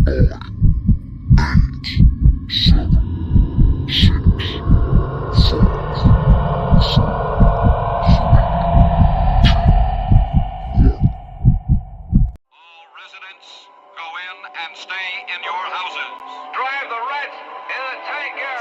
Residents, go in and stay in your houses. Drive the rats in the tank area.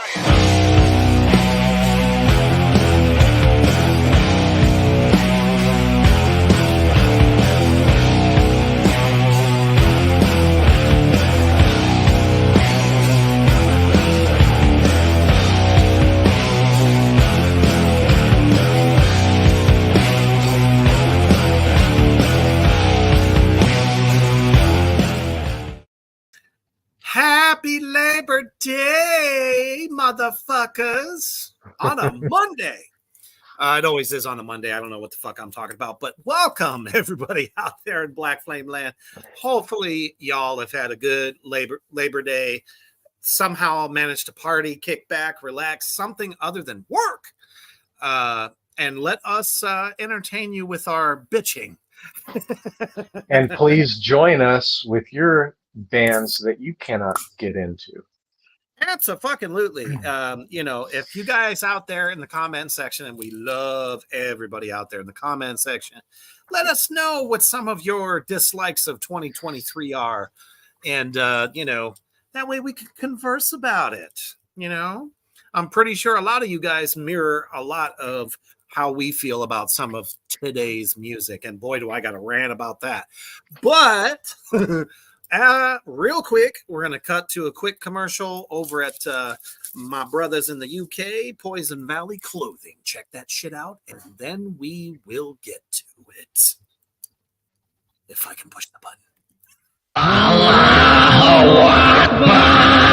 Happy Labor Day, motherfuckers, on a Monday. It always is on a Monday. I don't know what the fuck I'm talking about, but welcome everybody out there in Black Flame Land. Hopefully y'all have had a good Labor Day, somehow managed to party, kick back, relax, something other than work, and let us entertain you with our bitching. And please join us with your bands that you cannot get into. Absolutely. If you guys out there in the comment section, and we love everybody out there in the comment section, let us know what some of your dislikes of 2023 are. And, that way we can converse about it. I'm pretty sure a lot of you guys mirror a lot of how we feel about some of today's music. And boy, do I got a rant about that. But real quick, we're going to cut to a quick commercial over at my brothers in the UK, Poison Valley Clothing. Check that shit out, and then we will get to it. If I can push the button. Allahu Akbar!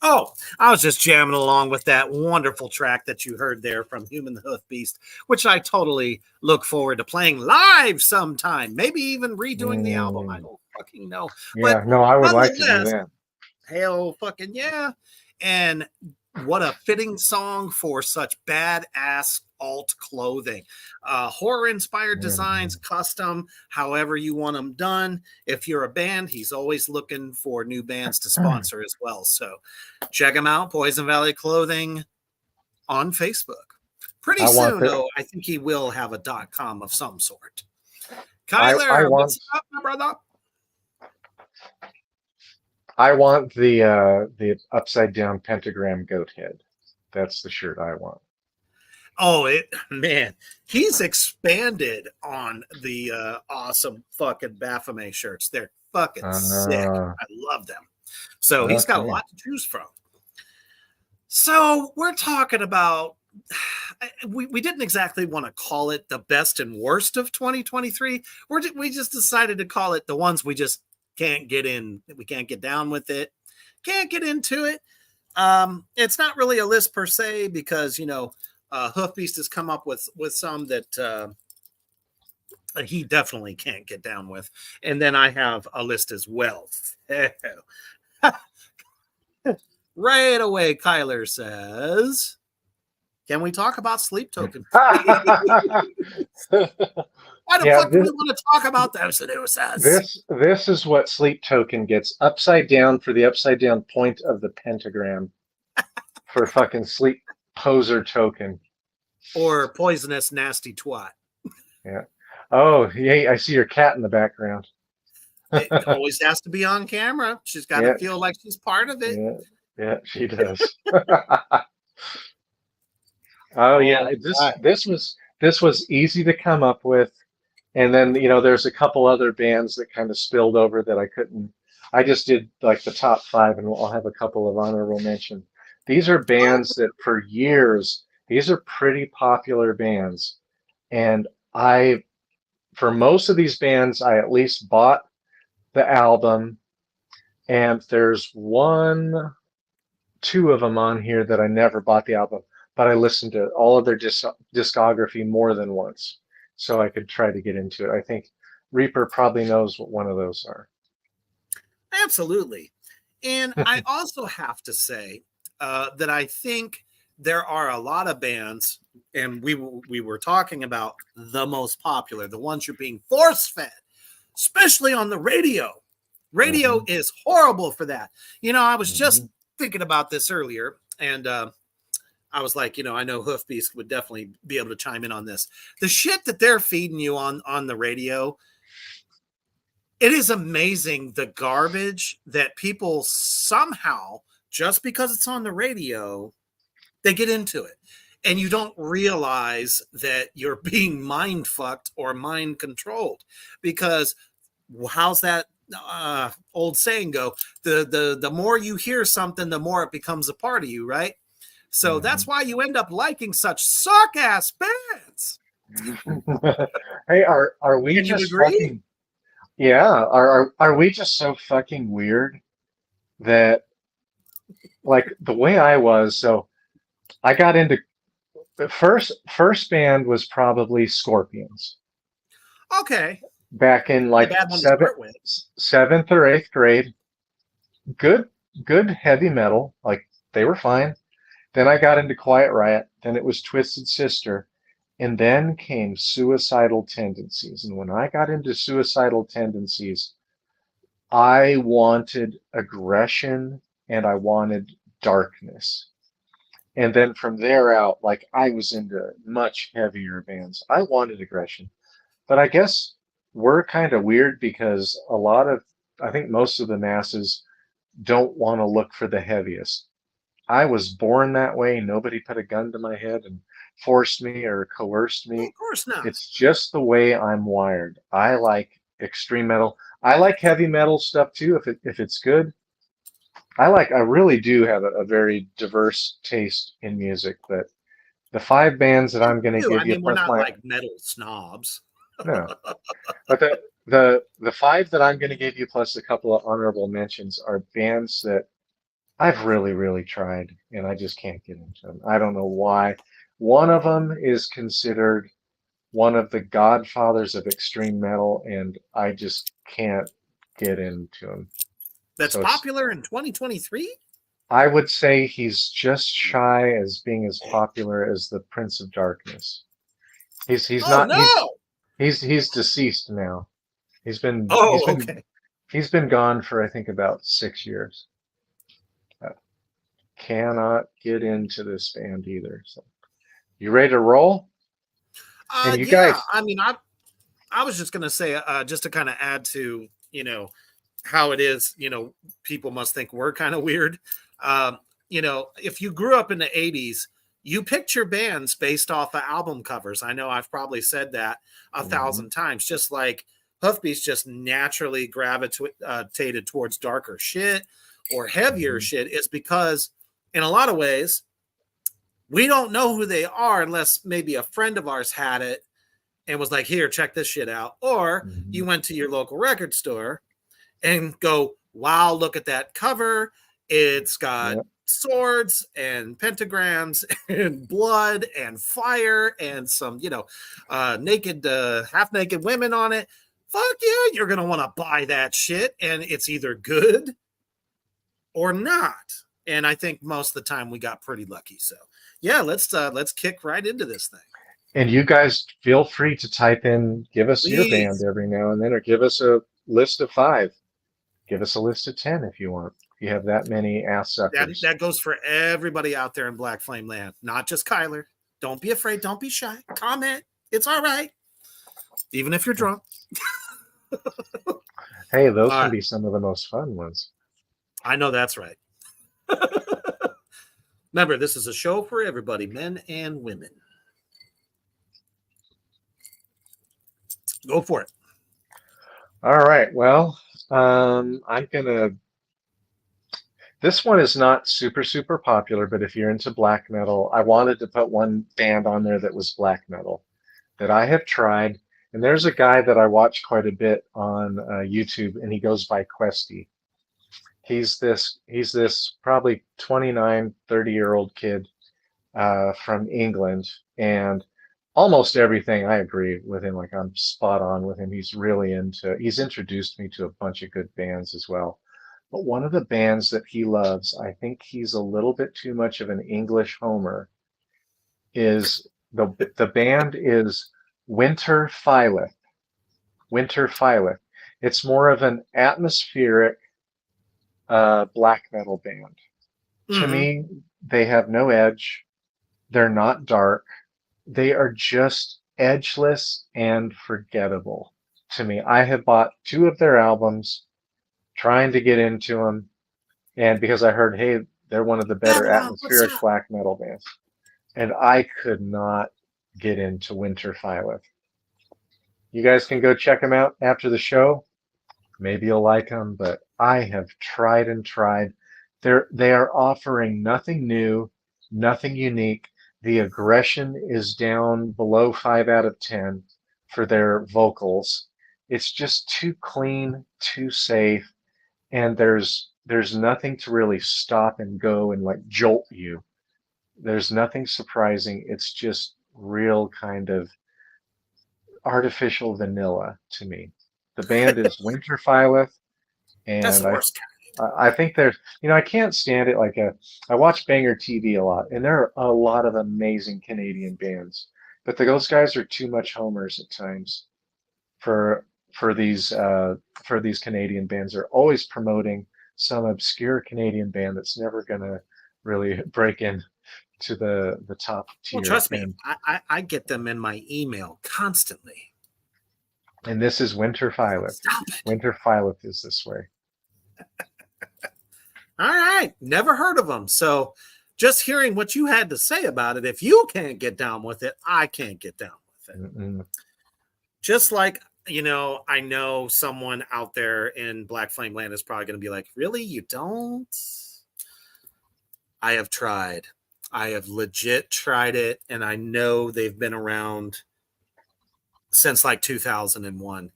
Oh, I was just jamming along with that wonderful track that you heard there from Human the Hoof Beast, which I totally look forward to playing live sometime. Maybe even redoing the album. I don't fucking know. Yeah, no, I would like to do that. Hell fucking yeah. And what a fitting song for such badass alt clothing. Horror-inspired designs, custom, however you want them done. If you're a band, he's always looking for new bands to sponsor as well. So check him out, Poison Valley Clothing on Facebook. Pretty soon, though, I think he will have a .com of some sort. Kyler, what's up, my brother? I want the upside down pentagram goat head. That's the shirt I want. Oh, man, he's expanded on the awesome fucking Baphomet shirts. They're fucking sick. I love them. So he's got a lot to choose from. So we're talking about, we didn't exactly want to call it the best and worst of 2023. We just decided to call it the ones we just can't get in. We can't get down with it. Can't get into it. It's not really a list per se because, Hoof Beast has come up with some that he definitely can't get down with. And then I have a list as well. Right away, Kyler says, can we talk about Sleep Token? Why the fuck do we want to talk about those? This is what Sleep Token gets. Upside down for the upside down point of the pentagram for fucking Sleep Poser Token. Or poisonous nasty twat. Yeah. Oh, yeah, I see your cat in the background. It always has to be on camera. She's got to feel like she's part of it. Yeah, she does. Oh yeah, this was easy to come up with. And then, there's a couple other bands that kind of spilled over that I couldn't. I just did like the top 5, and I'll have a couple of honorable mentions. These are bands that for years, these are pretty popular bands. And for most of these bands, I at least bought the album. And there's one two of them on here that I never bought the album, but I listened to all of their discography more than once, so I could try to get into it. I think Reaper probably knows what one of those are. Absolutely. And I also have to say that I think there are a lot of bands, and we were talking about the most popular, the ones you're being force-fed, especially on the radio. Radio is horrible for that. You know, I was just thinking about this earlier, and I was like, you know, I know Hoofbeast would definitely be able to chime in on this. The shit that they're feeding you on the radio, it is amazing the garbage that people somehow, just because it's on the radio, they get into it. And you don't realize that you're being mind fucked or mind controlled, because how's that old saying go? The more you hear something, the more it becomes a part of you, right? So that's why you end up liking such suck ass bands. Hey, are we just fucking? Yeah, are we just so fucking weird that, like, the way I was? So I got into the first band was probably Scorpions. Okay. Back in like seventh or eighth grade. Good heavy metal. Like, they were fine. Then I got into Quiet Riot. Then it was Twisted Sister. And then came Suicidal Tendencies. And when I got into Suicidal Tendencies, I wanted aggression and I wanted darkness. And then from there out, like, I was into much heavier bands. I wanted aggression. But I guess we're kind of weird because I think most of the masses don't want to look for the heaviest. I was born that way. Nobody put a gun to my head and forced me or coerced me. Well, of course not. It's just the way I'm wired. I like extreme metal. I like heavy metal stuff too, if it's good. I really do have a very diverse taste in music, but the five bands that I'm going to give you, we're not like metal snobs. No, but the five that I'm going to give you, plus a couple of honorable mentions, are bands that I've really, really tried, and I just can't get into them. I don't know why. One of them is considered one of the godfathers of extreme metal, and I just can't get into him. That's so popular in 2023? I would say he's just shy as being as popular as the Prince of Darkness. He's deceased now. He's been gone for, I think, about 6 years. Cannot get into this band either. So, you ready to roll? And you guys, I mean, I was just gonna say, just to kind of add to, you know, how it is, you know, people must think we're kind of weird. You know, if you grew up in the 80s, you picture bands based off of album covers. I know I've probably said that 1,000 times, just like Hoofbeast just naturally gravitated towards darker shit or heavier shit, is because in a lot of ways, we don't know who they are unless maybe a friend of ours had it and was like, here, check this shit out. Or you went to your local record store and go, wow, look at that cover. It's got swords and pentagrams and blood and fire and some, you know, naked, half-naked women on it. Fuck yeah, you're going to want to buy that shit. And it's either good or not. And I think most of the time we got pretty lucky. So yeah, let's kick right into this thing. And you guys feel free to type in, give us your band every now and then, or give us a list of 5. Give us a list of 10 if you want. If you have that many ass suckers. That goes for everybody out there in Black Flame Land, not just Kyler. Don't be afraid. Don't be shy. Comment. It's all right. Even if you're drunk. Hey, those can be some of the most fun ones. I know that's right. Remember, this is a show for everybody, men and women. Go for it. All right. Well, this one is not super, super popular, but if you're into black metal, I wanted to put one band on there that was black metal that I have tried. And there's a guy that I watch quite a bit on YouTube, and he goes by Questy. He's this probably 29, 30-year-old kid from England, and almost everything I agree with him. Like I'm spot on with him. He's introduced me to a bunch of good bands as well. But one of the bands that he loves, I think he's a little bit too much of an English homer, is the band is Winter Phylith. Winter Phylith. It's more of an atmospheric black metal band. To me, they have no edge. They're not dark. They are just edgeless and forgettable to me. I have bought 2 of their albums trying to get into them, and because I heard, hey, they're one of the better atmospheric black metal bands, and I could not get into Winter Phylith. You guys can go check them out after the show. Maybe you'll like them, but I have tried and tried. They are offering nothing new, nothing unique. The aggression is down below 5 out of 10 for their vocals. It's just too clean, too safe, and there's nothing to really stop and go and like jolt you. There's nothing surprising. It's just real kind of artificial vanilla to me. The band is Winter Phylith, and That's the worst. I think there's, I can't stand it. I watch Banger TV a lot, and there are a lot of amazing Canadian bands, but those guys are too much homers at times for these Canadian bands. They're always promoting some obscure Canadian band that's never gonna really break in to the top tier. Well, trust me, I get them in my email constantly. And this is Winter Phylith. Stop it. Winter Phylith is this way. All right. Never heard of them. So just hearing what you had to say about it, if you can't get down with it, I can't get down with it. Mm-mm. Just like, I know someone out there in Black Flame Land is probably going to be like, really? You don't? I have tried. I have legit tried it. And I know they've been around since like 2001.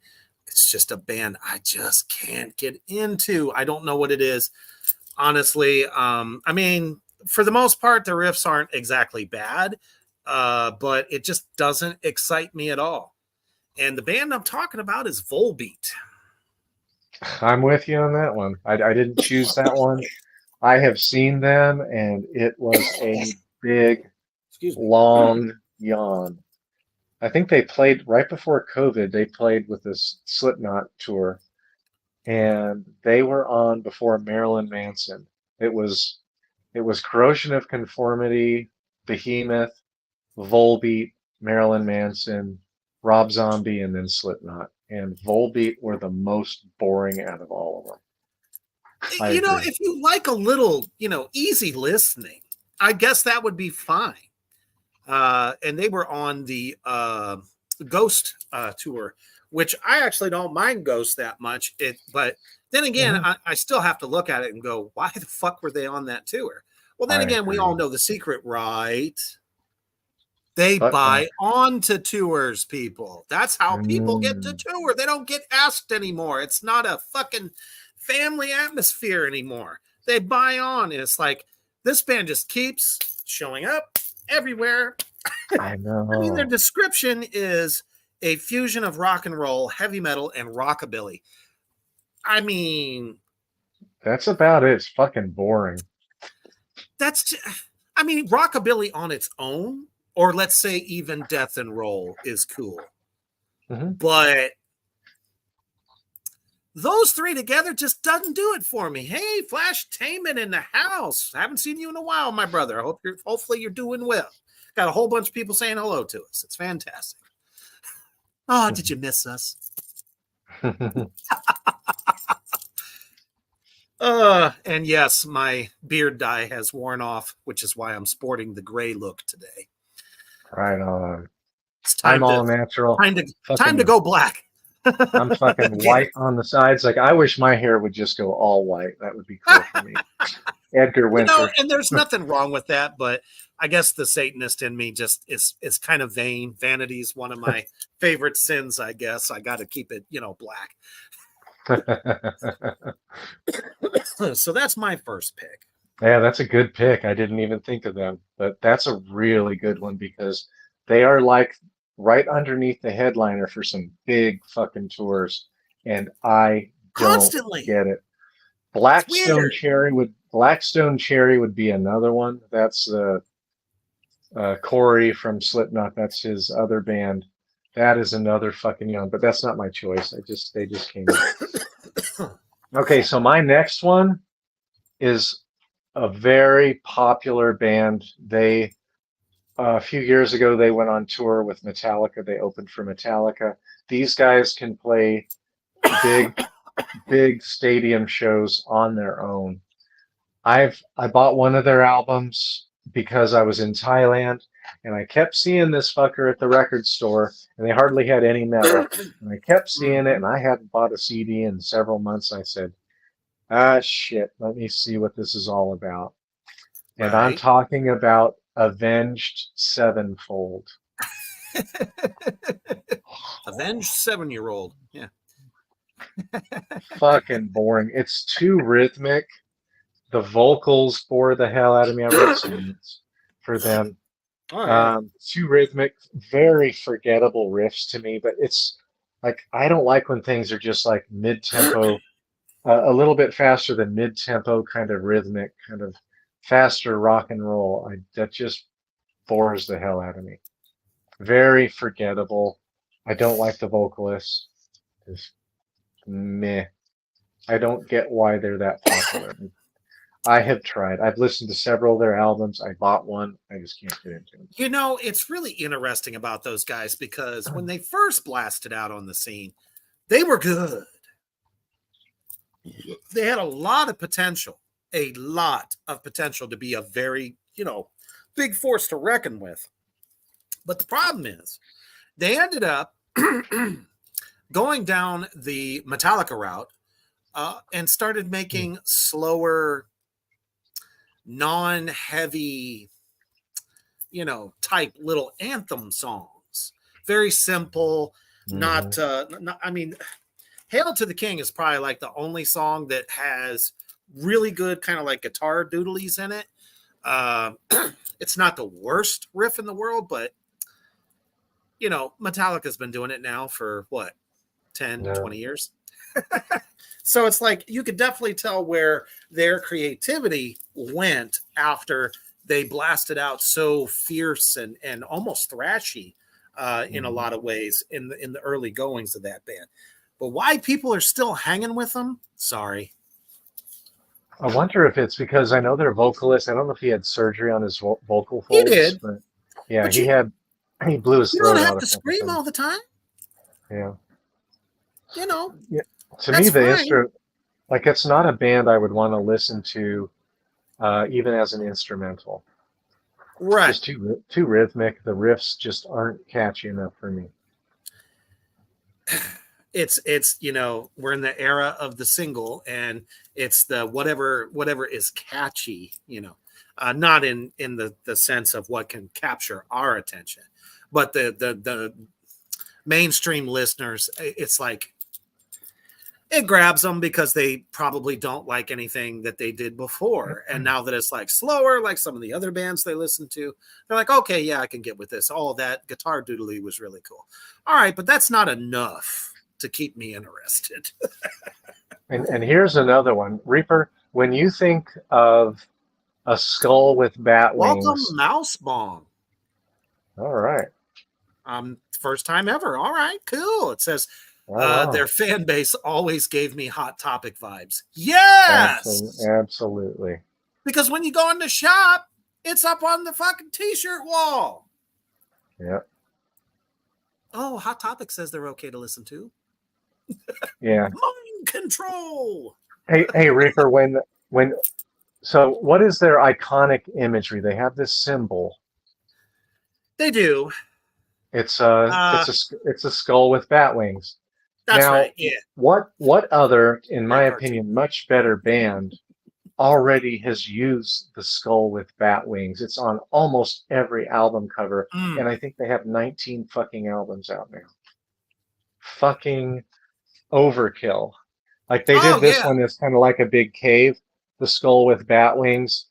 It's just a band I just can't get into. I don't know what it is. Honestly, for the most part, the riffs aren't exactly bad, but it just doesn't excite me at all. And the band I'm talking about is Volbeat. I'm with you on that one. I didn't choose that one. I have seen them, and it was a big, long yawn. I think they played right before COVID. They played with this Slipknot tour, and they were on before Marilyn Manson. It was Corrosion of Conformity, Behemoth, Volbeat, Marilyn Manson, Rob Zombie, and then Slipknot. And Volbeat were the most boring out of all of them. If you like a little, easy listening, I guess that would be fine. And they were on the Ghost tour, which I actually don't mind Ghost that much. But then again, I still have to look at it and go, why the fuck were they on that tour? Well, then again, we all know the secret, right? They buy onto tours, people. That's how people get to tour. They don't get asked anymore. It's not a fucking family atmosphere anymore. They buy on, and it's like this band just keeps showing up everywhere. I know. I mean, their description is a fusion of rock and roll, heavy metal, and rockabilly. I mean, that's about it. It's fucking boring. Rockabilly on its own, or let's say even death and roll is cool. But those three together just doesn't do it for me. Hey, Flash Taman in the house. I haven't seen you in a while, my brother. Hopefully you're doing well. Got a whole bunch of people saying hello to us. It's fantastic. Oh, did you miss us? And yes, my beard dye has worn off, which is why I'm sporting the gray look today. Right on. It's time all natural. Time to go black. I'm fucking white on the sides. Like, I wish my hair would just go all white. That would be cool for me. Edgar Winter. And there's nothing wrong with that, but I guess the Satanist in me just is kind of vain. Vanity is one of my favorite sins, I guess. I got to keep it, black. So that's my first pick. Yeah, that's a good pick. I didn't even think of them, but that's a really good one because they are like right underneath the headliner for some big fucking tours, and I don't Constantly. get it. It's weird. Blackstone Cherry would be another one. That's Corey from Slipknot. That's his other band. That is another fucking young, but that's not my choice. They just came up. Okay, so my next one is a very popular band. They a few years ago they went on tour with Metallica. They opened for Metallica. These guys can play big big stadium shows on their own. I bought one of their albums because I was in Thailand and I kept seeing this fucker at the record store and they hardly had any metal. And I kept seeing it and I hadn't bought a CD in several months. I said, ah, shit, let me see what this is all about. And I'm Right. talking about Avenged Sevenfold. Avenged 7-year-old. Yeah. Fucking boring. It's too rhythmic. The vocals bore the hell out of me. I wrote some notes for them. All right. Too rhythmic, very forgettable riffs to me, but it's like I don't like when things are just like mid-tempo, a little bit faster than mid-tempo kind of rhythmic, kind of faster rock and roll. That just bores the hell out of me. Very forgettable. I don't like the vocalists. Just meh. I don't get why they're that popular. I have tried. I've listened to several of their albums. I bought one. I just can't get into them. You know, it's really interesting about those guys because when they first blasted out on the scene, they were good. They had a lot of potential to be a very, big force to reckon with. But the problem is they ended up going down the Metallica route and started making slower, non-heavy, type little anthem songs. Very simple, not I mean, Hail to the King is probably like the only song that has really good kind of like guitar doodlies in it. It's not the worst riff in the world, but Metallica's been doing it now for what, 10, 20 years. So it's like you could definitely tell where their creativity went after they blasted out so fierce and almost thrashy in a lot of ways in the early goings of that band. But why people are still hanging with them? Sorry. I wonder if it's because I know their vocalist. I don't know if he had surgery on his vocal folds. He did. But yeah, But he blew his you throat don't out. have to scream all the time. Yeah. Yeah. To me, like it's not a band I would want to listen to, even as an instrumental. Right. It's just too rhythmic. The riffs just aren't catchy enough for me. It's we're in the era of the single, and it's the whatever is catchy, not in the sense of what can capture our attention, but the mainstream listeners, it's like it grabs them because they probably don't like anything that they did before. And now that it's like slower, like some of the other bands they listen to, they're like, okay, yeah, I can get with this. All of that guitar doodly was really cool. All right, but that's not enough to keep me interested. And here's another one. Reaper, when you think of a skull with bat wings. Welcome, Mouse Bomb. All right. First time ever. All right, cool. It says, wow. Their fan base always gave me Hot Topic vibes. Yes! Absolutely. Because when you go in the shop, it's up on the fucking t-shirt wall. Yep. Oh, Hot Topic says they're okay to listen to. Yeah. Mind control. Hey, Reaper, so what is their iconic imagery? They have this symbol. They do. It's a skull with bat wings. That's now, right. Yeah. What other, in my opinion, much better band already has used the skull with bat wings? It's on almost every album cover, and I think they have 19 fucking albums out now. Fucking overkill. Like they did this one that's kind of like a big cave. the skull with bat wings,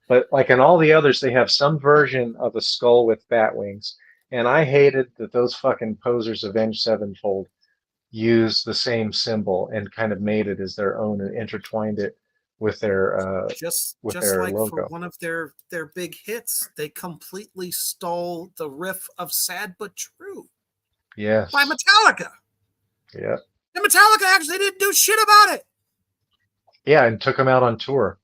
but like in all the others, they have some version of a skull with bat wings. And I hated that those fucking posers of Avenged Sevenfold used the same symbol and kind of made it as their own and intertwined it with their just like for logo. one of their big hits, they completely stole the riff of "Sad But True" Yes. by Metallica. Yeah. And Metallica actually didn't do shit about it. Yeah, and took them out on tour.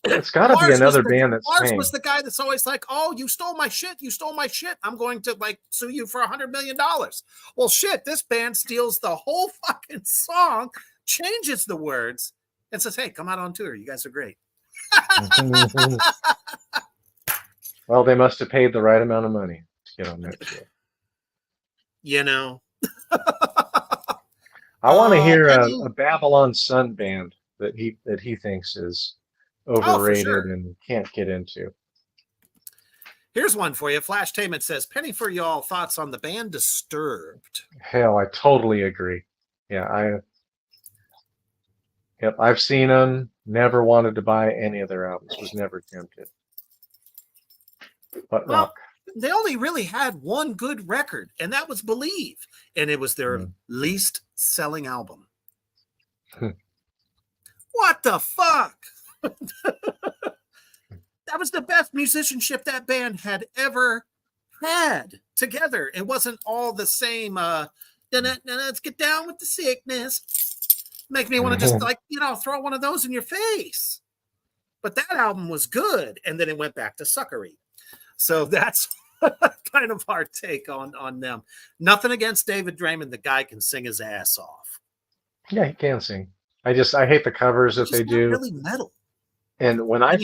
It's got to be another band that's Lars paying. was the guy that's always like, "Oh, you stole my shit! You stole my shit! I'm going to like sue you for $100 million." Well, shit, this band steals the whole fucking song, changes the words, and says, "Hey, come out on tour. You guys are great." Well, they must have paid the right amount of money to get on that tour. You know. I want to hear a Babylon Sun band that he thinks is overrated and can't get into. Here's one for you. Flash Tainment says, "Penny for y'all, thoughts on the band Disturbed?" Hell, I totally agree. Yeah, I've seen them. Never wanted to buy any of their albums. Was never tempted. But well, they only really had one good record, and that was Believe, and it was their least selling album. What the fuck? That was the best musicianship that band had ever had together. It wasn't all the same. Let's get down with the sickness. Make me want to just throw one of those in your face. But that album was good, and then it went back to suckery. So that's kind of our take on them. Nothing against David Draymond. The guy can sing his ass off. Yeah, he can sing. I hate the covers that they do. Really metal. And when I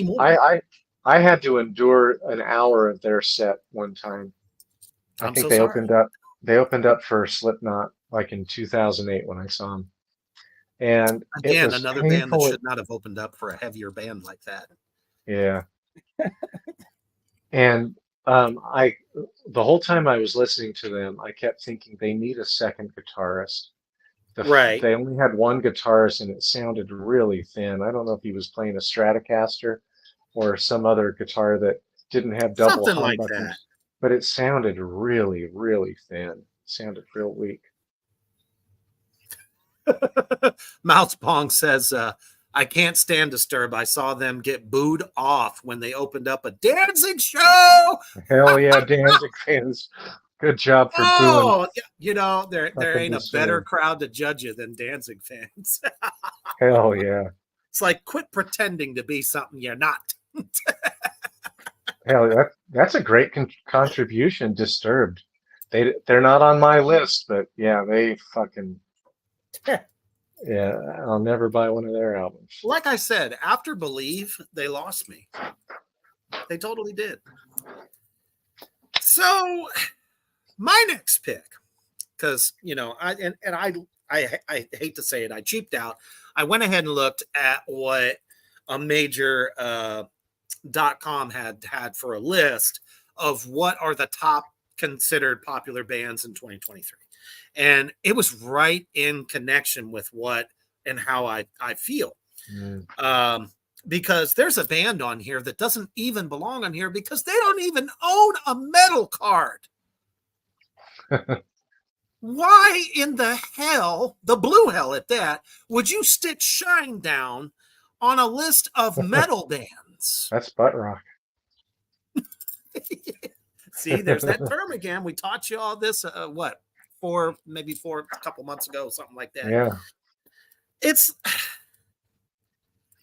had to endure an hour of their set one time. I think they opened up for Slipknot like in 2008 when I saw them. And again, another band that should not have opened up for a heavier band like that. Yeah. And the whole time I was listening to them, I kept thinking they need a second guitarist. Right. They only had one guitarist, and it sounded really thin. I don't know if he was playing a Stratocaster or some other guitar that didn't have double something like humbuckers, that. but it sounded really, really thin. It sounded real weak. Mouse Pong says, "I can't stand Disturbed. I saw them get booed off when they opened up a Danzig show." Hell yeah, Danzig fans. Good job for booing. There ain't a better crowd to judge you than Danzig fans. Hell yeah. It's like, quit pretending to be something you're not. Hell, that's a great contribution, Disturbed. They're not on my list, but yeah, they fucking... Yeah, I'll never buy one of their albums. Like I said, after Believe, they lost me. They totally did. So, my next pick, because I hate to say it, I cheaped out. I went ahead and looked at what a major .com had for a list of what are the top considered popular bands in 2023. And it was right in connection with what and how I feel. Because there's a band on here that doesn't even belong on here because they don't even own a metal card. Why in the hell, the blue hell at that, would you stick Shinedown on a list of metal bands? That's butt rock. See, there's that term again. We taught you all this, a couple months ago, something like that. Yeah.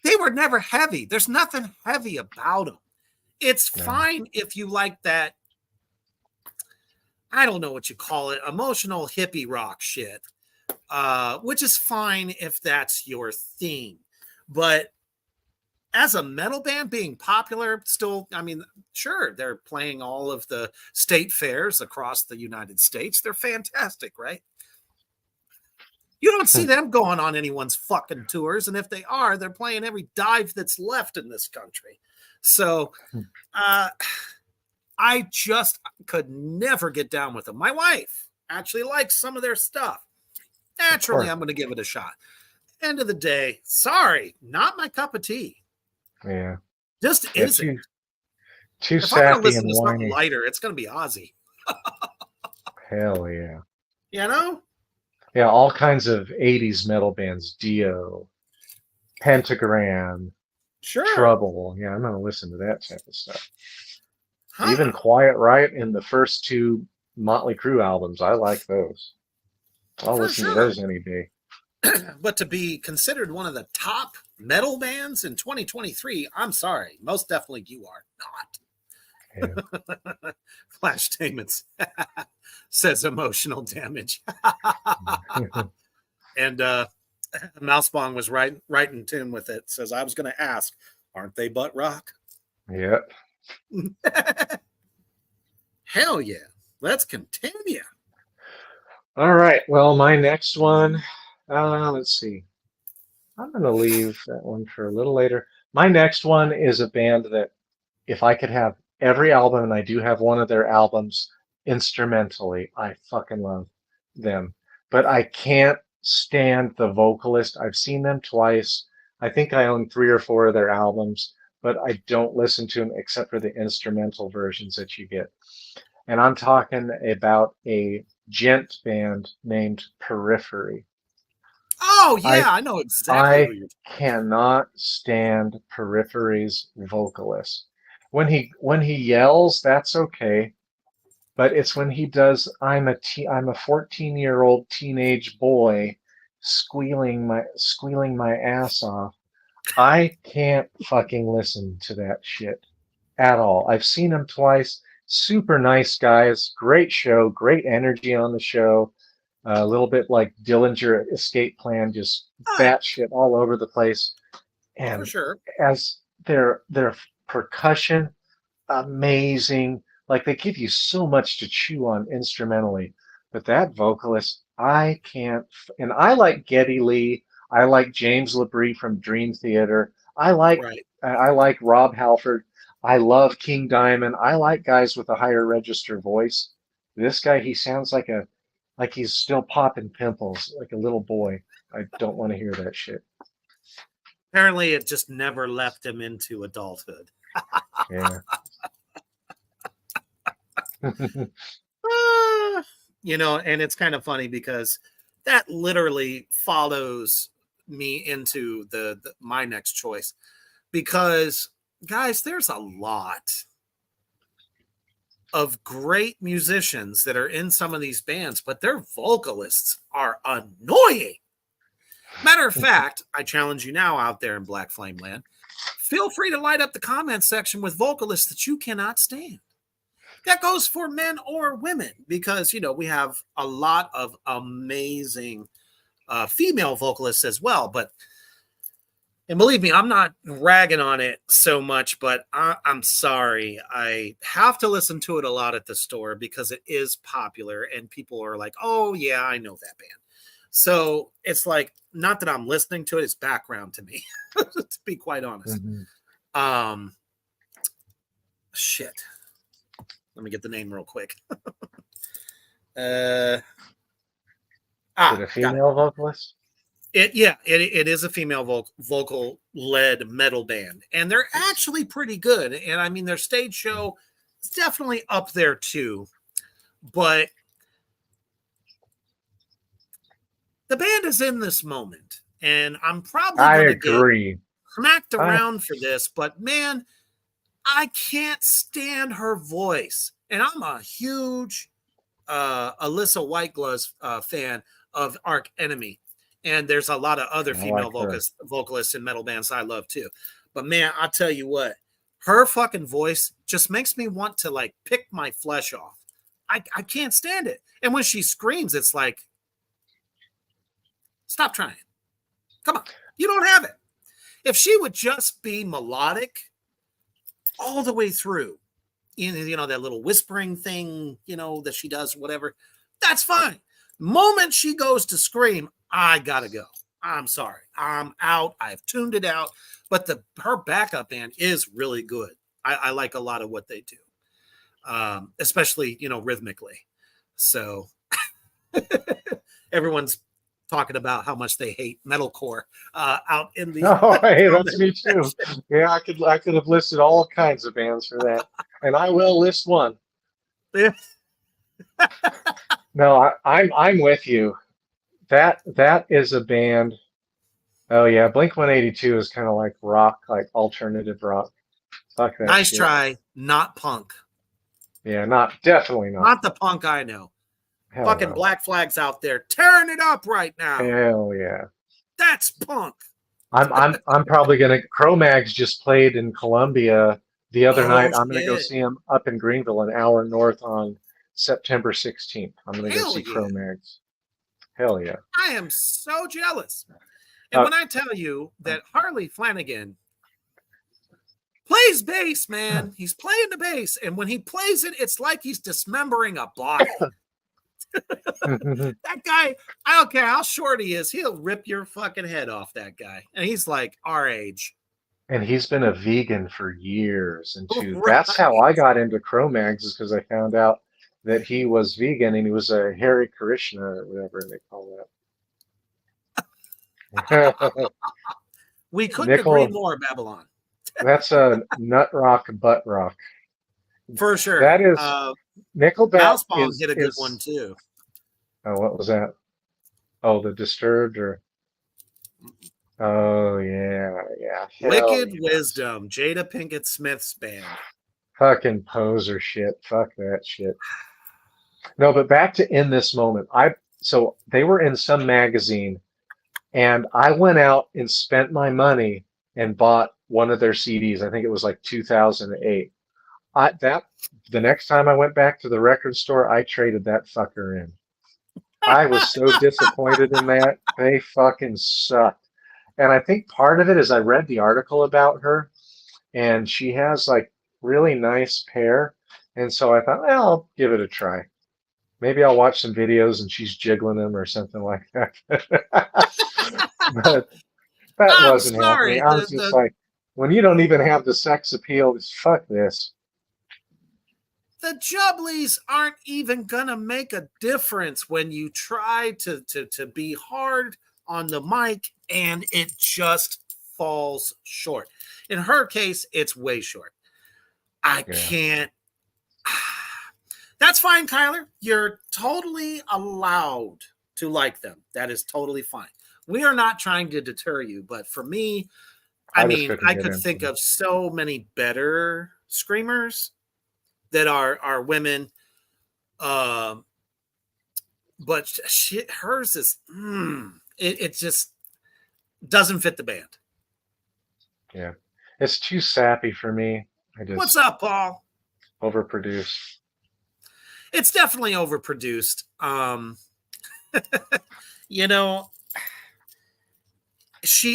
They were never heavy. There's nothing heavy about them. It's fine if you like that, I don't know what you call it, emotional hippie rock shit, which is fine if that's your thing. But as a metal band being popular, still, I mean, sure, they're playing all of the state fairs across the United States. They're fantastic, right? You don't see them going on anyone's fucking tours. And if they are, they're playing every dive that's left in this country. So I just could never get down with them. My wife actually likes some of their stuff. Naturally, I'm going to give it a shot. End of the day, sorry, not my cup of tea. Yeah. Just Yeah, isn't. too If I'm going to sappy listen and to something whiny. lighter, it's going to be Ozzy. Hell yeah. You know? Yeah, all kinds of 80s metal bands. Dio, Pentagram, Sure. Trouble. Yeah, I'm going to listen to that type of stuff. Huh. Even Quiet Riot in the first two Motley Crue albums. I like those. I'll For listen to sure. those any day. But to be considered one of the top metal bands in 2023, I'm sorry. Most definitely you are not. Yeah. Flash statements says emotional damage. And Mousebong was right in tune with it. Says, I was going to ask, aren't they butt rock? Yep. Hell yeah. Let's continue. All right. Well, my next one, let's see. I'm going to leave that one for a little later. My next one is a band that if I could have every album, and I do have one of their albums instrumentally, I fucking love them. But I can't stand the vocalist. I've seen them twice. I think I own 3 or 4 of their albums, but I don't listen to them except for the instrumental versions that you get. And I'm talking about a gent band named Periphery. Oh, yeah, I know exactly who I you're cannot stand Periphery's vocalist. When he yells, that's okay, but it's when he does I'm a 14-year-old teenage boy squealing my ass off. I can't fucking listen to that shit at all. I've seen him twice. Super nice guys, great show, great energy on the show. A little bit like Dillinger Escape Plan, just batshit all over the place. And for sure. as their percussion, amazing. Like they give you so much to chew on instrumentally. But that vocalist, I can't. And I like Geddy Lee. I like James LaBrie from Dream Theater. I like Rob Halford. I love King Diamond. I like guys with a higher register voice. This guy, he sounds like he's still popping pimples, like a little boy. I don't want to hear that shit. Apparently, it just never left him into adulthood. Yeah. You know, and it's kind of funny because that literally follows me into my next choice. Because, guys, there's a lot of great musicians that are in some of these bands, but their vocalists are annoying. Matter of fact, I challenge you now out there in Black Flame Land, feel free to light up the comment section with vocalists that you cannot stand. That goes for men or women because, you know, we have a lot of amazing female vocalists as well. But, and believe me, I'm not ragging on it so much, but I'm sorry. I have to listen to it a lot at the store because it is popular and people are like, oh, yeah, I know that band. So it's like, not that I'm listening to it, it's background to me, to be quite honest. Mm-hmm. Shit. Let me get the name real quick. Is it a female vocalist? It is a female vocal led metal band, and they're actually pretty good. And I mean, their stage show is definitely up there too. But the band is in this moment, and I'm probably going to get smacked around for this. But man, I can't stand her voice, and I'm a huge Alyssa Whitegloves fan of Arch Enemy. And there's a lot of other female vocalists in metal bands I love too. But man, I'll tell you what, her fucking voice just makes me want to like pick my flesh off. I can't stand it. And when she screams, it's like, stop trying. Come on. You don't have it. If she would just be melodic all the way through, you know, that little whispering thing, you know, that she does, whatever, that's fine. Moment she goes to scream, I gotta go. I'm sorry. I'm out. I've tuned it out. But her backup band is really good. I like a lot of what they do, especially, you know, rhythmically. So everyone's talking about how much they hate metalcore out in the. Oh, hey, that's me too. Yeah, I could have listed all kinds of bands for that, and I will list one. Yeah. No, I'm with you. That is a band. Oh yeah, Blink 182 is kind of like rock, like alternative rock. Fuck that Nice shit. try, not punk. Yeah, definitely not. Not the punk I know. Hell Fucking no. Black Flag's out there tearing it up right now. Hell yeah. That's punk. I'm probably gonna. Cro-Mags just played in Columbia the other night. I'm gonna go shit. see them up in Greenville, an hour north, on September 16th. I'm gonna go Hell see yeah. Cro-Mags. Hell yeah. I am so jealous. And when I tell you that Harley Flanagan plays bass, man, he's playing the bass, and when he plays it, it's like he's dismembering a body. That guy, I don't care how short he is, he'll rip your fucking head off, that guy. And he's like our age. And he's been a vegan for years. And too, Right. that's how I got into Cro-Mags, is because I found out that he was vegan and he was a Hare Krishna or whatever they call that. We couldn't Nickel- agree more, Babylon. That's a nut rock, butt rock. For sure. That is Nickelback. Mousebomb did a good one too. Oh, what was that? Oh, the Disturbed, or oh yeah. Hell Wicked yeah. Wisdom, Jada Pinkett Smith's band. Fucking poser shit. Fuck that shit. No, but back to In This Moment. So they were in some magazine, and I went out and spent my money and bought one of their CDs. I think it was like 2008. The next time I went back to the record store, I traded that fucker in. I was so disappointed in that. They fucking sucked. And I think part of it is I read the article about her, and she has like really nice hair. And so I thought, well, I'll give it a try. Maybe I'll watch some videos and she's jiggling them or something like that. But that I'm wasn't sorry, happening. I was just like, when you don't even have the sex appeal, fuck this. The Jubblies aren't even gonna make a difference when you try to be hard on the mic, and it just falls short. In her case, it's way short. I can't. That's fine, Kyler. You're totally allowed to like them. That is totally fine. We are not trying to deter you, but for me, I could think of so many better screamers that are women. But hers is, it just doesn't fit the band. Yeah. It's too sappy for me. What's up, Paul? Overproduced. It's definitely overproduced. You know,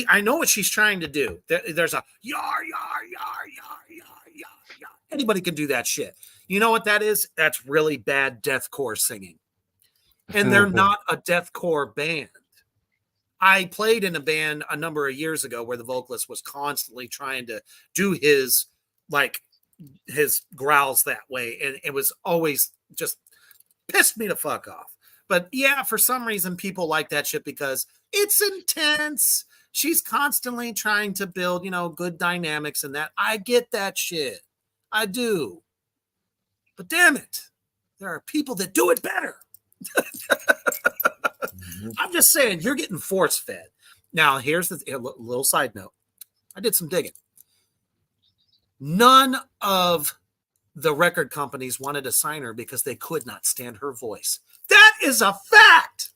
I know what she's trying to do. There's a yar, yar, yar, yar, yar, yar, yar. Anybody can do that shit. You know what that is? That's really bad deathcore singing. And they're not a deathcore band. I played in a band a number of years ago where the vocalist was constantly trying to do his growls that way. And it was always just pissed me the fuck off. But yeah, for some reason, people like that shit because it's intense. She's constantly trying to build, good dynamics and that. I get that shit. I do. But damn it, there are people that do it better. I'm just saying, you're getting force fed. Now, here's a little side note. I did some digging. None of the record companies wanted to sign her because they could not stand her voice. That is a fact.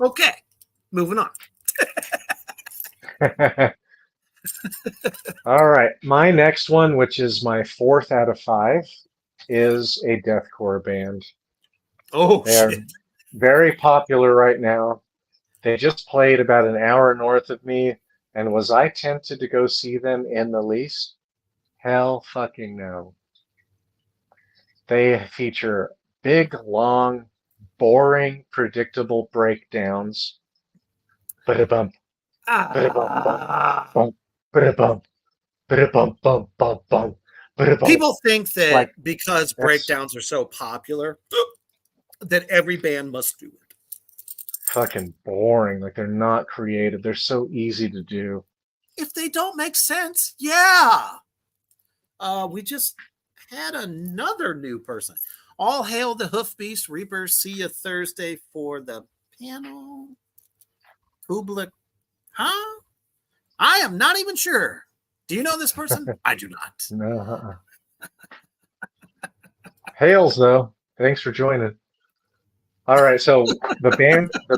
Okay, moving on. All right. My next one, which is my 4th out of 5, is a deathcore band. Oh, They're shit. very popular right now. They just played about an hour north of me, and was I tempted to go see them in the least? Hell fucking no. They feature big, long, boring, predictable breakdowns. Ba-da-bump, ba-da-bump, bump, ba-da-bump, ba-da-bump, bump, bump, bump, ba-da-bump. People think that Like, because breakdowns are so popular, that every band must do it. Fucking boring. Like they're not creative. They're so easy to do. If they don't make sense, yeah. We just had another new person. All hail the Hoof Beast Reapers. See you Thursday for the panel. Public, huh? I am not even sure. Do you know this person? I do not. No. Hails though. Thanks for joining. All right, so the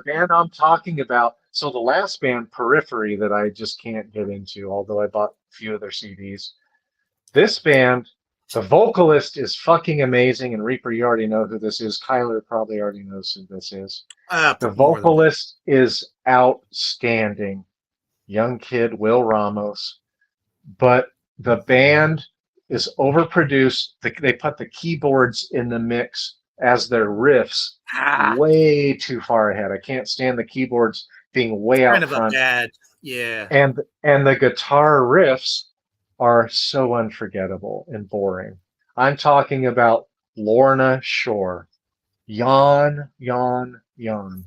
band I'm talking about. So the last band, Periphery, that I just can't get into, although I bought a few of their CDs. This band, the vocalist is fucking amazing, and Reaper, you already know who this is. Kyler probably already knows who this is. The vocalist is outstanding. Young kid, Will Ramos. But the band is overproduced. They put the keyboards in the mix as their riffs way too far ahead. I can't stand the keyboards being way out front. Yeah. And the guitar riffs are so unforgettable and boring. I'm talking about Lorna Shore. Yawn, yawn, yawn.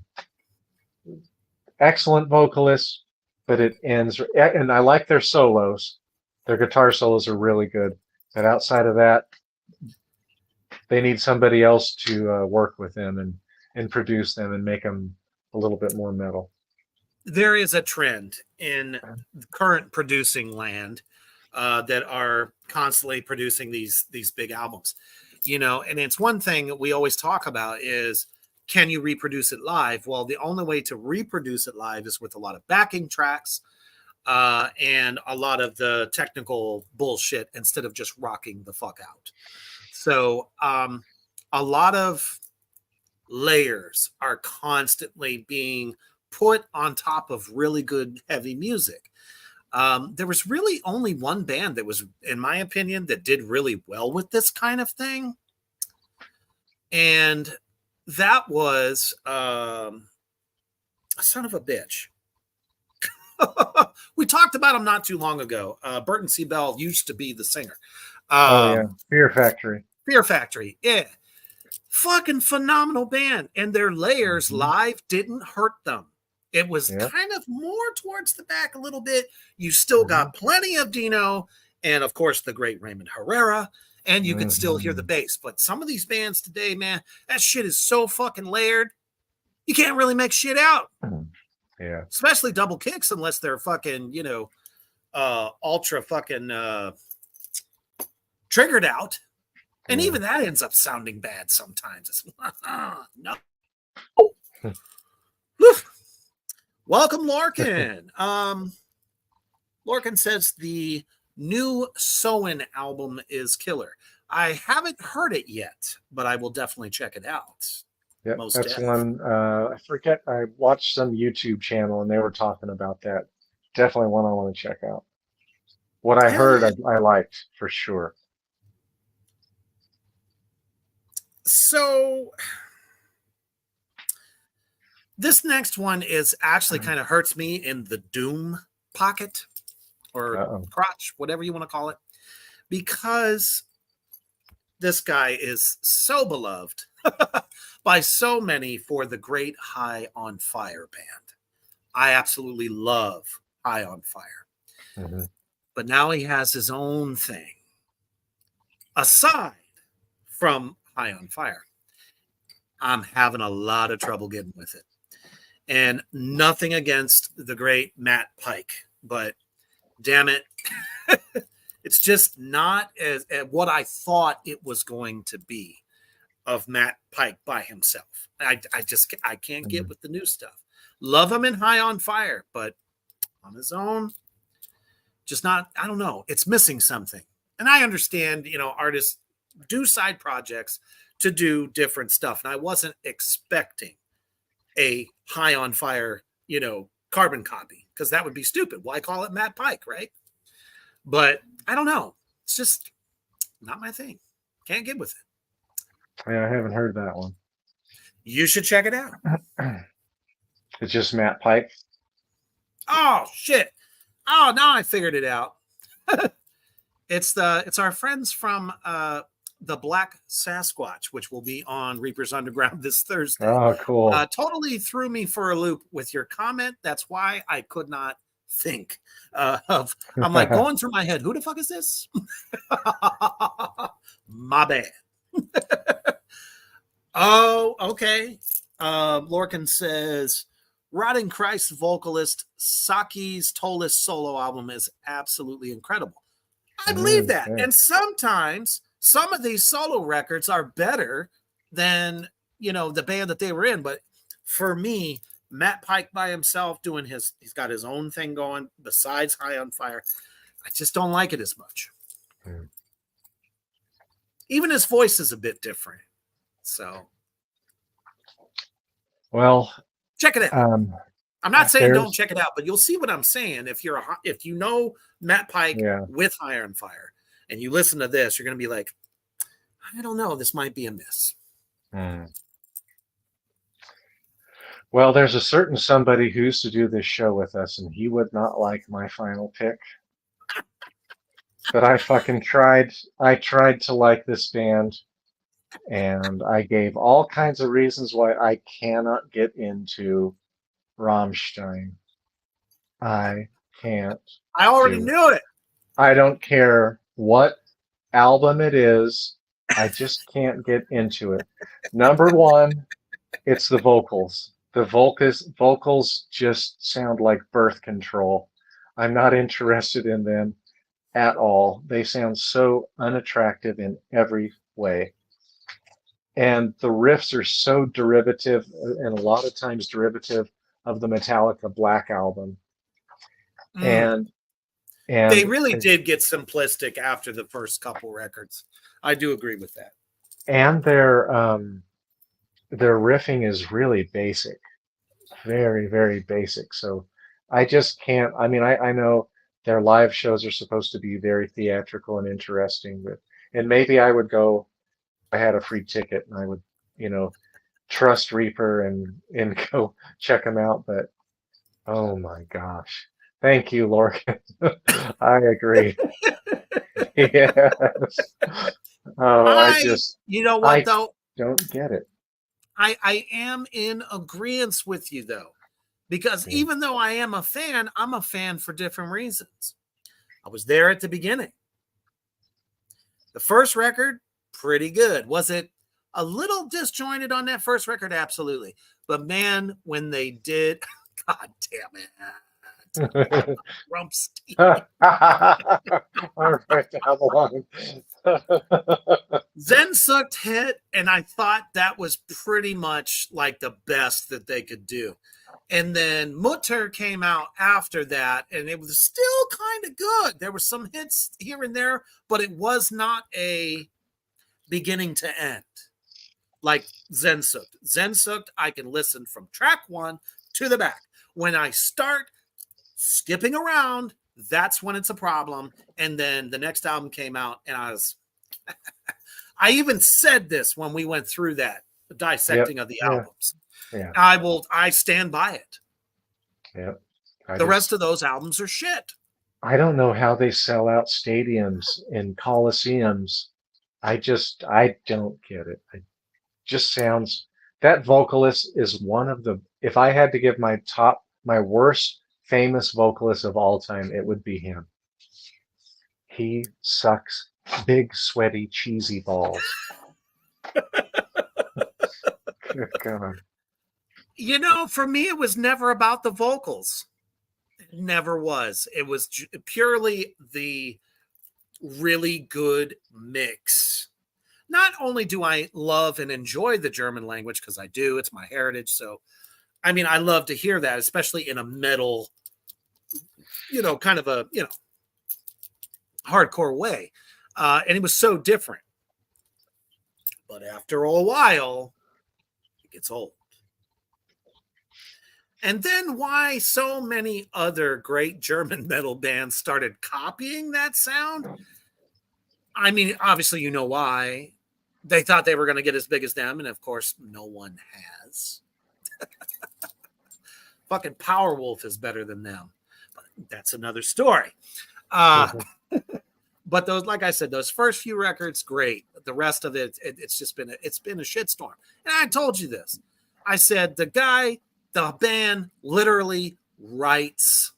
Excellent vocalist, but it ends, and I like their solos. Their guitar solos are really good. But outside of that, they need somebody else to work with them and produce them and make them a little bit more metal. There is a trend in current producing land that are constantly producing these big albums, you know, and it's one thing that we always talk about is, can you reproduce it live? Well, the only way to reproduce it live is with a lot of backing tracks and a lot of the technical bullshit instead of just rocking the fuck out. So a lot of layers are constantly being put on top of really good heavy music. There was really only one band that was, in my opinion, that did really well with this kind of thing. And that was son of a bitch. We talked about him not too long ago. Burton C. Bell used to be the singer. Fear Factory. Fear Factory, yeah. Fucking phenomenal band. And their layers live didn't hurt them. It was kind of more towards the back a little bit. You still got plenty of Dino and, of course, the great Raymond Herrera, and you can still hear the bass. But some of these bands today, man, that shit is so fucking layered, you can't really make shit out. Yeah. Especially double kicks, unless they're fucking, you know, ultra fucking triggered out. And even that ends up sounding bad sometimes. It's, no. Welcome, Lorcan. Lorcan says the new Soen album is killer. I haven't heard it yet, but I will definitely check it out. Yeah, that's one. I forget. I watched some YouTube channel and they were talking about that. Definitely one I want to check out. What I heard, I liked for sure. So this next one is actually kind of hurts me in the doom pocket or crotch, whatever you want to call it, because this guy is so beloved by so many for the great High on Fire band. I absolutely love High on Fire. But now he has his own thing aside from High on Fire. I'm having a lot of trouble getting with it. And nothing against the great Matt Pike, but damn it, it's just not as what I thought it was going to be of Matt Pike by himself. I can't get with the new stuff. Love him in High on Fire, but on his own, just not, I don't know. It's missing something. And I understand, you know, artists do side projects to do different stuff. And I wasn't expecting a High on Fire, you know, carbon copy, because that would be stupid. Why call it Matt Pike, right? But I don't know. It's just not my thing. Can't get with it. Yeah, I haven't heard that one. You should check it out. It's just Matt Pike. Oh shit. Oh, now I figured it out. It's our friends from the Black Sasquatch, which will be on Reaper's Underground this Thursday. Oh, cool. Totally threw me for a loop with your comment. That's why I could not think of. I'm like going through my head. Who the fuck is this? My bad. Oh, okay. Lorcan says Rotting Christ vocalist Saki's Tolis solo album is absolutely incredible. I believe that. And sometimes some of these solo records are better than, the band that they were in. But for me, Matt Pike by himself doing he's got his own thing going besides High on Fire. I just don't like it as much. Even his voice is a bit different. So, well, check it out. I'm not saying don't check it out, but you'll see what I'm saying. If you know Matt Pike with High on Fire and you listen to this, you're going to be like, I don't know, this might be a miss. Well, there's a certain somebody who used to do this show with us, and he would not like my final pick. But I fucking tried. I tried to like this band, and I gave all kinds of reasons why I cannot get into Rammstein. I can't. I already knew it. I don't care what album it is. I just can't get into it. Number one, it's the vocals. The vocals just sound like birth control. I'm not interested in them at all. They sound so unattractive in every way. And the riffs are so derivative, and a lot of times derivative of the Metallica Black album. And they really did get simplistic after the first couple records. I do agree with that. And their riffing is really basic, very, very basic. So I just can't. I mean, I know their live shows are supposed to be very theatrical and interesting, and maybe I would go. I had a free ticket, and I would, trust Reaper and go check them out. But oh my gosh, thank you, Lorcan. I agree. Yes. Oh, I just. You know what though? Don't get it. I am in agreement with you though, because even though I am a fan, I'm a fan for different reasons. I was there at the beginning. The first record, pretty good. Was it a little disjointed on that first record? Absolutely. But man, when they did, God damn it. Rumpstein. All right, down the line. Sehnsucht hit, and I thought that was pretty much like the best that they could do. And then Mutter came out after that, and it was still kind of good. There were some hits here and there, but it was not a beginning to end like Sehnsucht. Sehnsucht, I can listen from track 1 to the back. When I start skipping around, that's when it's a problem. And then the next album came out, and I even said this when we went through that dissecting of the albums. Yeah. I stand by it. Yep. The rest of those albums are shit. I don't know how they sell out stadiums and coliseums. I don't get it. It just sounds, that vocalist is one of the, if I had to give my worst famous vocalist of all time, it would be him. He sucks big, sweaty, cheesy balls. Good God. For me, it was never about the vocals. It never was. It was purely the really good mix. Not only do I love and enjoy the German language, because I do, it's my heritage. So, I mean, I love to hear that, especially in a metal, kind of a, hardcore way. And it was so different. But after a while, it gets old. And then why so many other great German metal bands started copying that sound? I mean, obviously, you know why. They thought they were going to get as big as them, and of course, no one has. Fucking Powerwolf is better than them. But that's another story. But those, like I said, those first few records, great. the rest of it, it's just been it's been a shitstorm. And I told you this. I said the band literally writes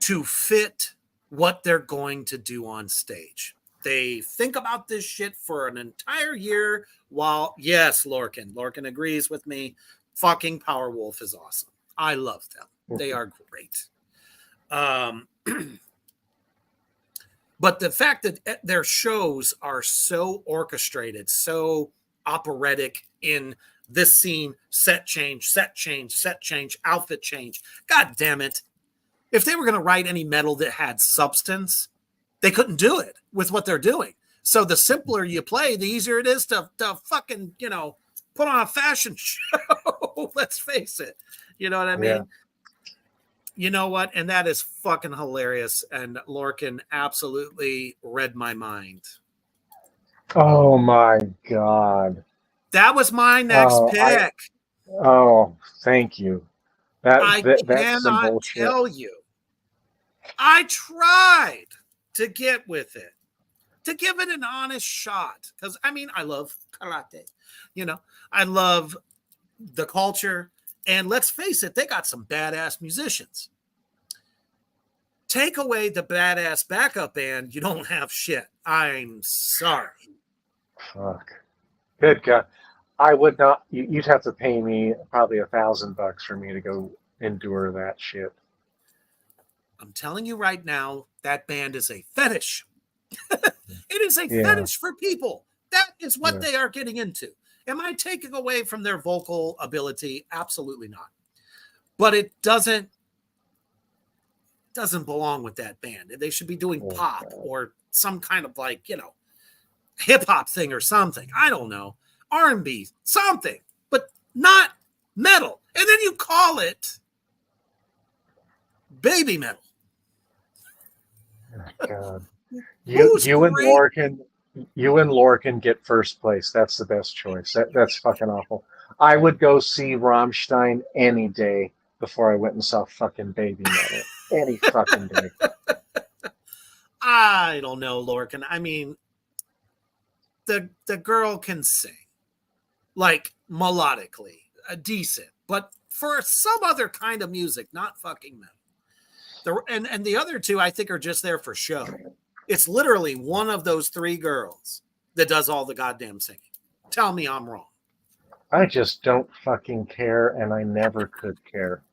to fit what they're going to do on stage. They think about this shit for an entire year while, yes, Lorcan agrees with me. Fucking Powerwolf is awesome. I love them. They are great. But the fact that their shows are so orchestrated, so operatic in this scene, set change, outfit change. God damn it. If they were going to write any metal that had substance, they couldn't do it with what they're doing. So the simpler you play, the easier it is to fucking, put on a fashion show. Let's face it. You know what I mean? Yeah. You know what? And that is fucking hilarious. And Lorcan absolutely read my mind. Oh my God. That was my next pick. Thank you. I that's some cannot bullshit. tell you. I tried to get with it, to give it an honest shot. Because, I love karate. I love the culture. And let's face it, they got some badass musicians. Take away the badass backup band, you don't have shit. I'm sorry. Fuck. Good God. I would not. You'd have to pay me probably $1,000 for me to go endure that shit. I'm telling you right now, that band is a fetish. It is a fetish for people. That is what they are getting into. Am I taking away from their vocal ability? Absolutely not. But it doesn't belong with that band. They should be doing pop or some kind of hip hop thing or something. I don't know. R&B, something, but not metal. And then you call it baby metal. Oh, God. You and Lorcan get first place. That's the best choice. That's fucking awful. I would go see Rammstein any day before I went and saw fucking baby metal. Any fucking day. I don't know, Lorcan. The girl can sing. Melodically, decent, but for some other kind of music, not fucking metal. And the other two, I think, are just there for show. It's literally one of those three girls that does all the goddamn singing. Tell me I'm wrong. I just don't fucking care, and I never could care.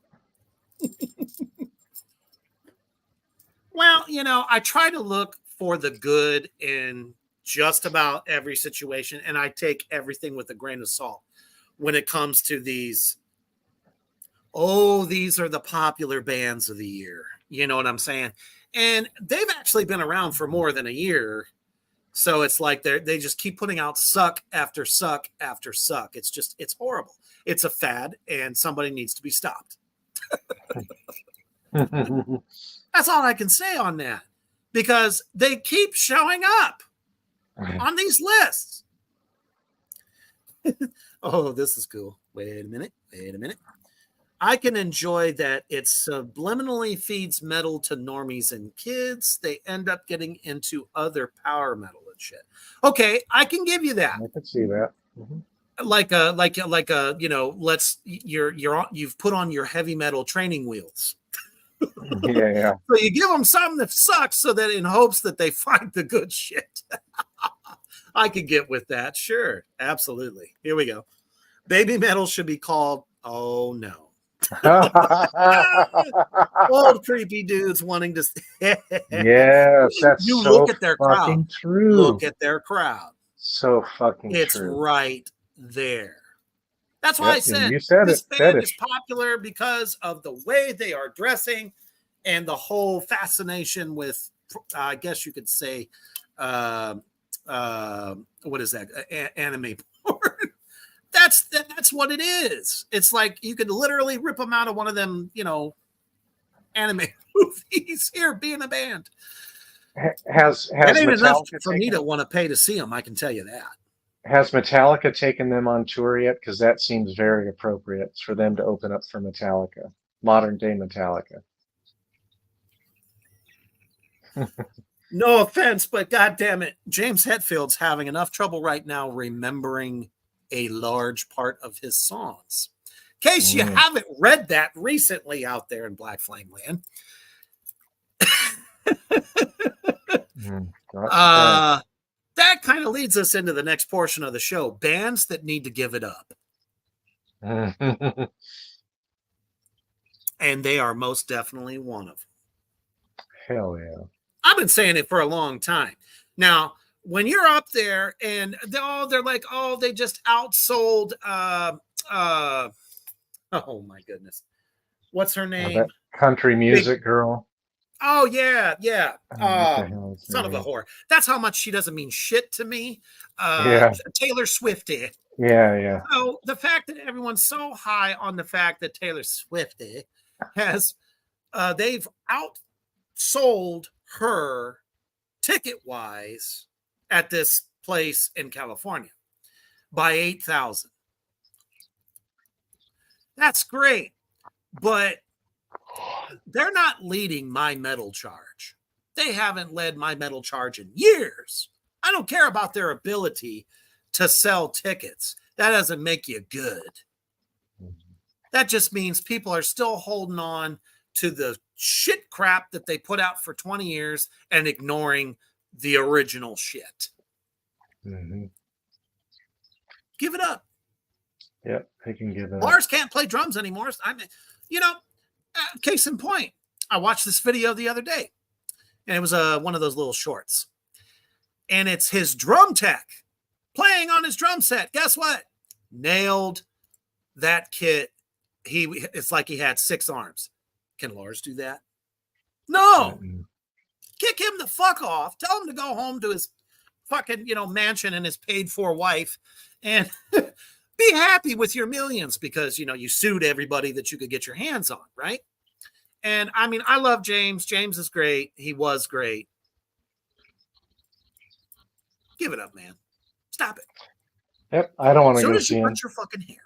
Well, I try to look for the good in just about every situation, and I take everything with a grain of salt when it comes to these. Oh, these are the popular bands of the year. You know what I'm saying? And they've actually been around for more than a year. So it's like they just keep putting out suck after suck after suck. It's horrible. It's a fad, and somebody needs to be stopped. That's all I can say on that, because they keep showing up on these lists. Oh, this is cool. Wait a minute. I can enjoy that it subliminally feeds metal to normies and kids. They end up getting into other power metal and shit. Okay, I can give you that. I can see that. You've put on your heavy metal training wheels. Yeah. So you give them something that sucks so that in hopes that they find the good shit. I could get with that. Sure. Absolutely. Here we go. Baby metal should be called, oh no. Old creepy dudes wanting to. Yes, that's you so look at their fucking crowd. true. Look at their crowd. So fucking it's true. Right there. That's why I said you said this it. band is popular because of the way they are dressing and the whole fascination with, I guess you could say, what is that? Anime porn. That's what it is. It's like you could literally rip them out of one of them, anime movies. Here, be in a band. Has that ain't enough Metallica for me to want to pay to see them. I can tell you that. Has Metallica taken them on tour yet? Because that seems very appropriate for them to open up for Metallica, modern day Metallica. No offense, but God damn it, James Hetfield's having enough trouble right now remembering a large part of his songs. In case you haven't read that recently out there in Black Flame Land. That kind of leads us into the next portion of the show. Bands that need to give it up. And they are most definitely one of them. Hell yeah. I've been saying it for a long time. Now, when you're up there and they're like, oh, they just outsold oh my goodness. What's her name? That country music girl. Oh, yeah. Son of a whore. That's how much she doesn't mean shit to me. Taylor Swift did. Yeah. So the fact that everyone's so high on the fact that Taylor Swift has, they've outsold her ticket-wise at this place in California by 8,000. That's great, but they're not leading My Metal Charge. They haven't led My Metal Charge in years. I don't care about their ability to sell tickets. That doesn't make you good. That just means people are still holding on to the shit crap that they put out for 20 years and ignoring the original shit. Mm-hmm. Give it up. Yep, they can give it Lars can't play drums anymore. I mean, case in point, I watched this video the other day, and it was one of those little shorts. And it's his drum tech playing on his drum set. Guess what? Nailed that kit. It's like he had 6 arms. Can Lars do that? No. Mm-hmm. Kick him the fuck off. Tell him to go home to his fucking, mansion and his paid-for wife and be happy with your millions because, you sued everybody that you could get your hands on, right? And, I mean, I love James. James is great. He was great. Give it up, man. Stop it. Yep, I don't want to go see him. So does you cut your fucking hair.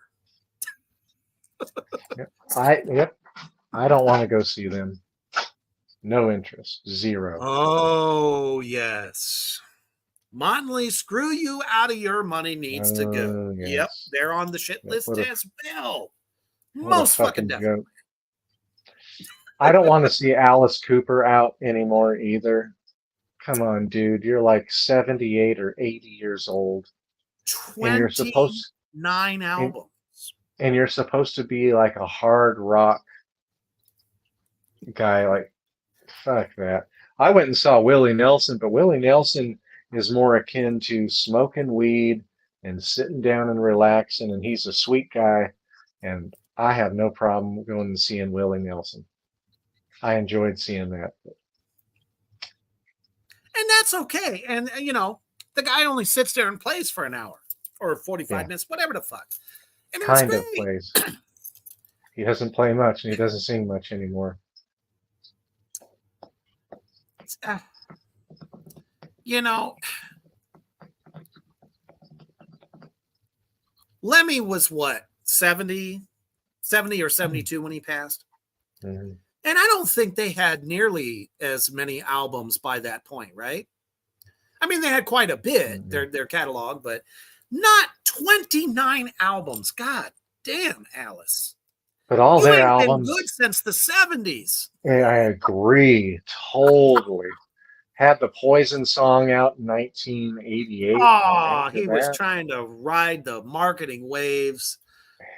I don't want to go see them. No interest. 0. Oh, yes. Motley, screw you out of your money needs to go. Yes. Yep, they're on the shit list as well. Most fucking definitely. I don't want to see Alice Cooper out anymore either. Come on, dude. You're like 78 or 80 years old. 29 albums. And you're supposed to be like a hard rock guy. Like, fuck that. I went and saw Willie Nelson, but Willie Nelson is more akin to smoking weed and sitting down and relaxing, and he's a sweet guy, and I have no problem going and seeing Willie Nelson. I enjoyed seeing that. And that's okay. And, the guy only sits there and plays for an hour or 45 minutes, whatever the fuck. And kind of plays. He doesn't play much, and he doesn't sing much anymore. Lemmy was what, 70 or 72 when he passed? Mm-hmm. And I don't think they had nearly as many albums by that point, right? I mean, they had quite a bit, their catalog, but not 29 albums. God damn, Alice. But all their albums been good since the 70s. I agree, totally. Had the Poison song out in 1988. Oh, he was trying to ride the marketing waves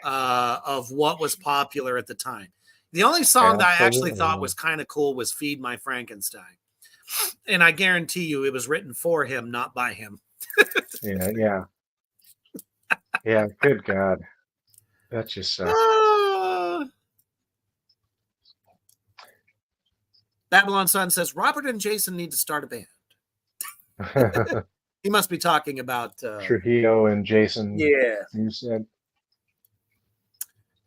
of what was popular at the time. The only song that I actually thought was kind of cool was Feed My Frankenstein. And I guarantee you it was written for him, not by him. Yeah, good God. That just sucks. Babylon Sun says, Robert and Jason need to start a band. He must be talking about Trujillo and Jason. Yeah. You said.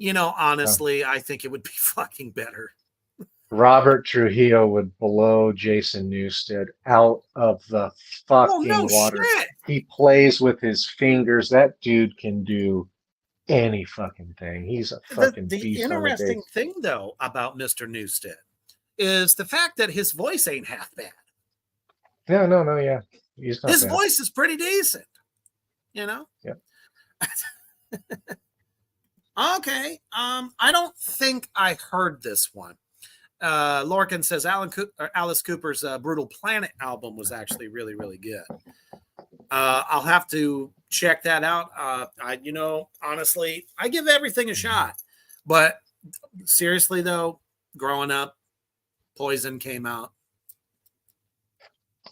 Honestly, I think it would be fucking better. Robert Trujillo would blow Jason Newsted out of the fucking water. Shit. He plays with his fingers. That dude can do any fucking thing. He's a fucking beast. The interesting thing, though, about Mr. Newsted is the fact that his voice ain't half bad. No, yeah, he's not His bad. voice is pretty decent, you know. Yeah. Okay. I don't think I heard this one. Lorcan says Alice Cooper's Brutal Planet album was actually really, really good. I'll have to check that out. Honestly, I give everything a shot. But seriously, though, growing up, Poison came out.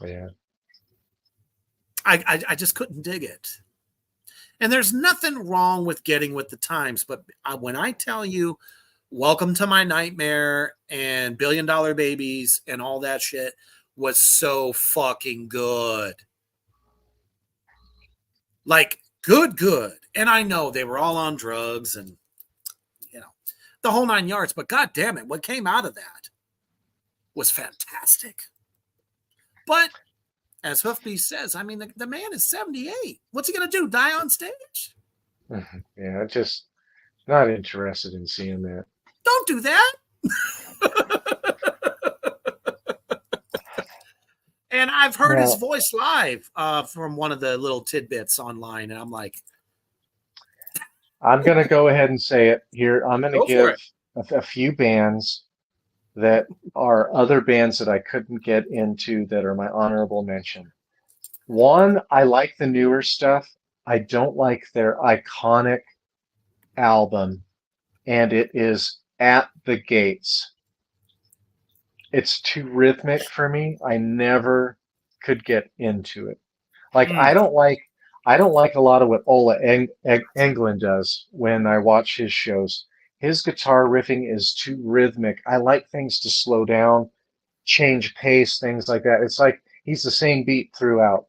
Yeah. I just couldn't dig it. And there's nothing wrong with getting with the times. But when I tell you, Welcome to My Nightmare and $1 Billion Babies and all that shit was so fucking good. Like, good. And I know they were all on drugs and, the whole 9 yards. But God damn it, what came out of that was fantastic. But as Hoofbeast says, I mean, the man is 78. What's he going to do? Die on stage? Yeah, just not interested in seeing that. Don't do that. And I've heard his voice live from one of the little tidbits online, and I'm like, I'm going to go ahead and say it here. I'm going to give a few bands that are other bands that I couldn't get into that are my honorable mention. One, I like the newer stuff. I don't like their iconic album, and it is At the Gates. It's too rhythmic for me. I never could get into it. Like I don't like a lot of what Ola Englund does when I watch his shows. His guitar riffing is too rhythmic. I like things to slow down, change pace, things like that. It's like he's the same beat throughout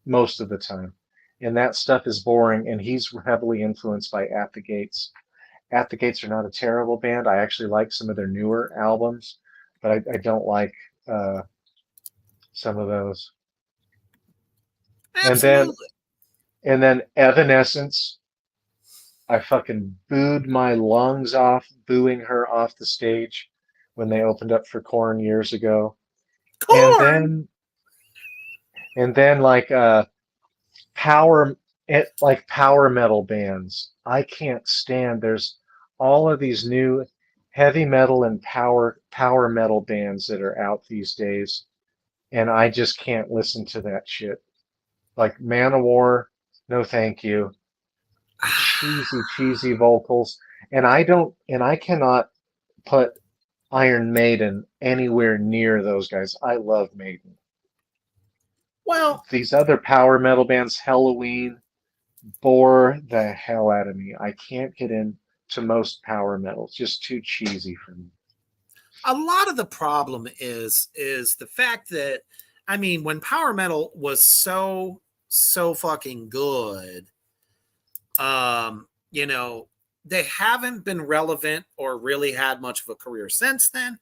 most of the time. And that stuff is boring, and he's heavily influenced by At the Gates. At the Gates are not a terrible band. I actually like some of their newer albums, but I don't like some of those. Absolutely. And then Evanescence, I fucking booed my lungs off, booing her off the stage when they opened up for Korn years ago. Korn! And then like power metal bands. I can't stand. There's all of these new heavy metal and power metal bands that are out these days, and I just can't listen to that shit. Like Manowar, no thank you. Cheesy vocals, and I cannot put Iron Maiden anywhere near those guys. I love Maiden. Well, these other power metal bands, Helloween, bore the hell out of me. I can't get into most power metal. It's just too cheesy for me. A lot of the problem is the fact that, I mean, when power metal was so fucking good, they haven't been relevant or really had much of a career since then.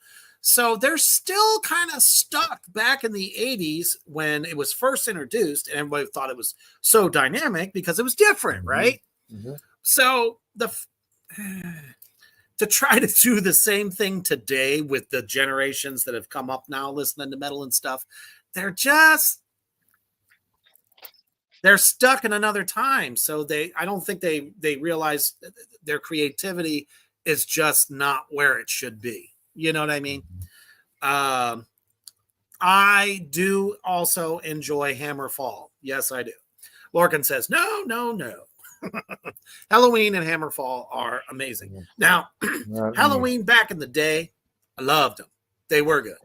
So they're still kind of stuck back in the 80s when it was first introduced, and everybody thought it was so dynamic because it was different, right? Mm-hmm. So to try to do the same thing today with the generations that have come up now listening to metal and stuff, they're stuck in another time. So I don't think they realize their creativity is just not where it should be. You know what I mean? I do also enjoy Hammerfall. Yes, I do. Lorcan says, no. Helloween and Hammerfall are amazing. Now, Helloween back in the day, I loved them. They were good.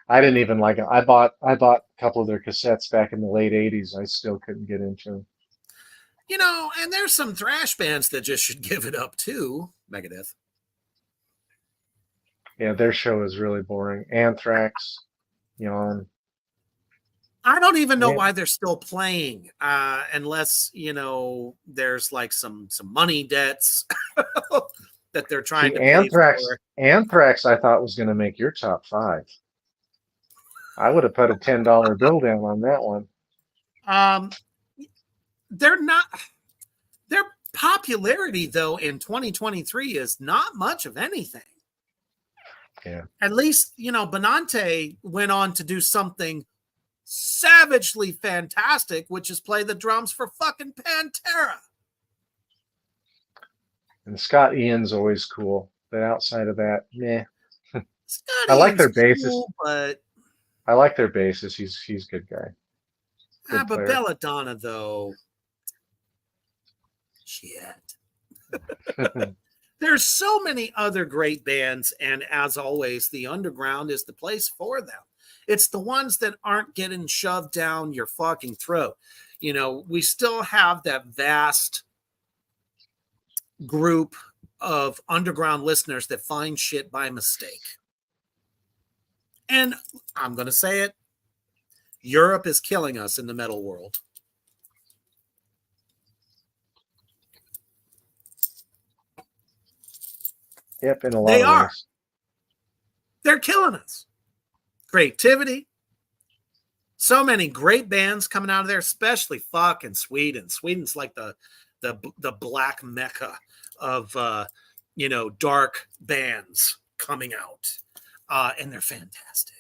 I didn't even like it. I bought a couple of their cassettes back in the late 80s. I still couldn't get into them. And there's some thrash bands that just should give it up too. Megadeth. Yeah, their show is really boring. Anthrax, yawn. I don't even know why they're still playing, unless there's like some money debts that they're trying to pay for. Anthrax, I thought was going to make your top 5. I would have put a $10 bill down on that one. They're not. Their popularity though in 2023 is not much of anything. Yeah. At least, Benante went on to do something savagely fantastic, which is play the drums for fucking Pantera. And Scott Ian's always cool, but outside of that, meh. Scott I like their Ian's bassist. cool, but I like their bassist. He's a good guy. Good but player. Belladonna though, shit. There's so many other great bands, and as always, the underground is the place for them. It's the ones that aren't getting shoved down your fucking throat. You know, we still have that vast group of underground listeners that find shit by mistake. And I'm going to say it, Europe is killing us in the metal world. Yep, in a lot They of are. ways. They're killing us. Creativity. So many great bands coming out of there, especially fucking Sweden. Sweden's like the black mecca of dark bands coming out. And they're fantastic.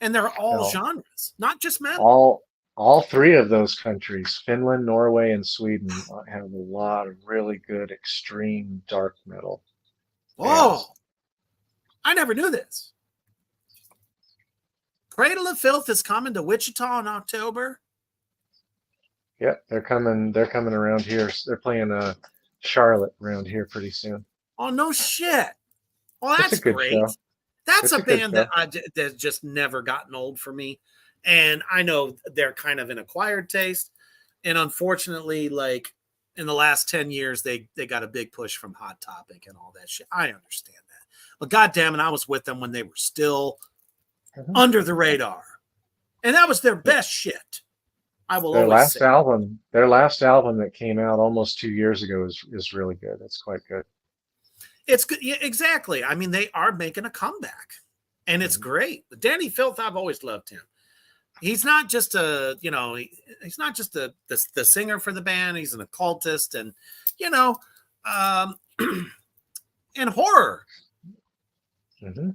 And they're all Well, genres, not just metal. all three of those countries, Finland, Norway, and Sweden, have a lot of really good extreme dark metal. Oh, I never knew this. Cradle of Filth is coming to Wichita in October. Yep, they're coming around here. They're playing Charlotte around here pretty soon. Oh, no shit. Well, It's that's a good great. show. That's It's a a good band show. that's just never gotten old for me. And I know they're kind of an acquired taste. And unfortunately, like in the last 10 years, they got a big push from Hot Topic and all that shit. I understand that. But goddamn it, I was with them when they were still under the radar. And that was their best shit. I will Their always last say. album that came out almost 2 years ago is really good. It's quite good. It's good. Yeah, exactly. I mean, they are making a comeback, and it's great. Danny Filth, I've always loved him. He's not just he's not just the singer for the band. He's an occultist, and and horror. Mm-hmm.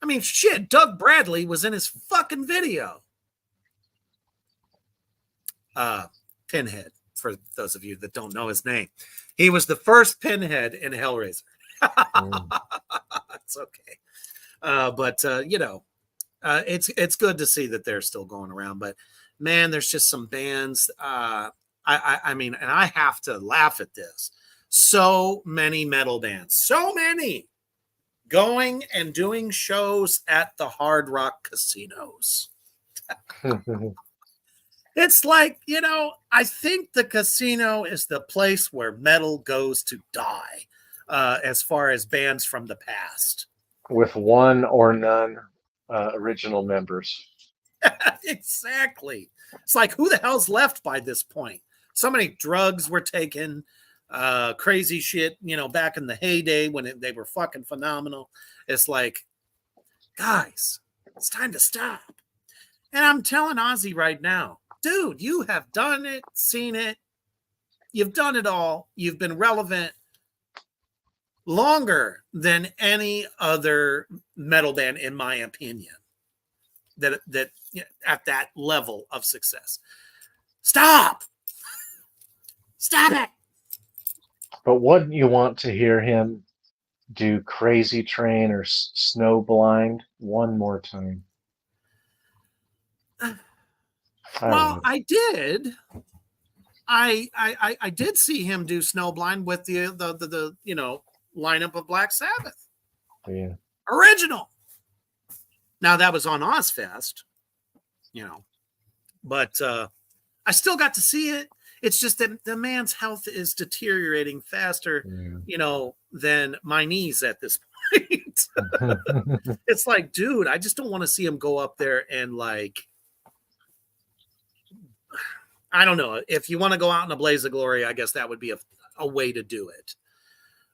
I mean, shit. Doug Bradley was in his fucking video. Pinhead, for those of you that don't know his name, he was the first Pinhead in Hellraiser. It's okay. But it's good to see that they're still going around. But man, there's just some bands. I mean, and I have to laugh at this. So many metal bands, so many going and doing shows at the Hard Rock casinos. It's like, I think the casino is the place where metal goes to die. As far as bands from the past. With one or none original members. Exactly. It's like, who the hell's left by this point? So many drugs were taken, crazy shit, back in the heyday when they were fucking phenomenal. It's like, guys, it's time to stop. And I'm telling Ozzy right now, dude, you have done it, seen it. You've done it all. You've been relevant longer than any other metal band, in my opinion, that at that level of success. Stop it. But wouldn't you want to hear him do Crazy Train or Snowblind one more time? Well, I did. I did see him do Snowblind with the lineup of Black Sabbath. Yeah. Original. Now that was on Ozfest, but I still got to see it. It's just that the man's health is deteriorating faster, than my knees at this point. It's like, dude, I just don't want to see him go up there and I don't know. If you want to go out in a blaze of glory, I guess that would be a way to do it.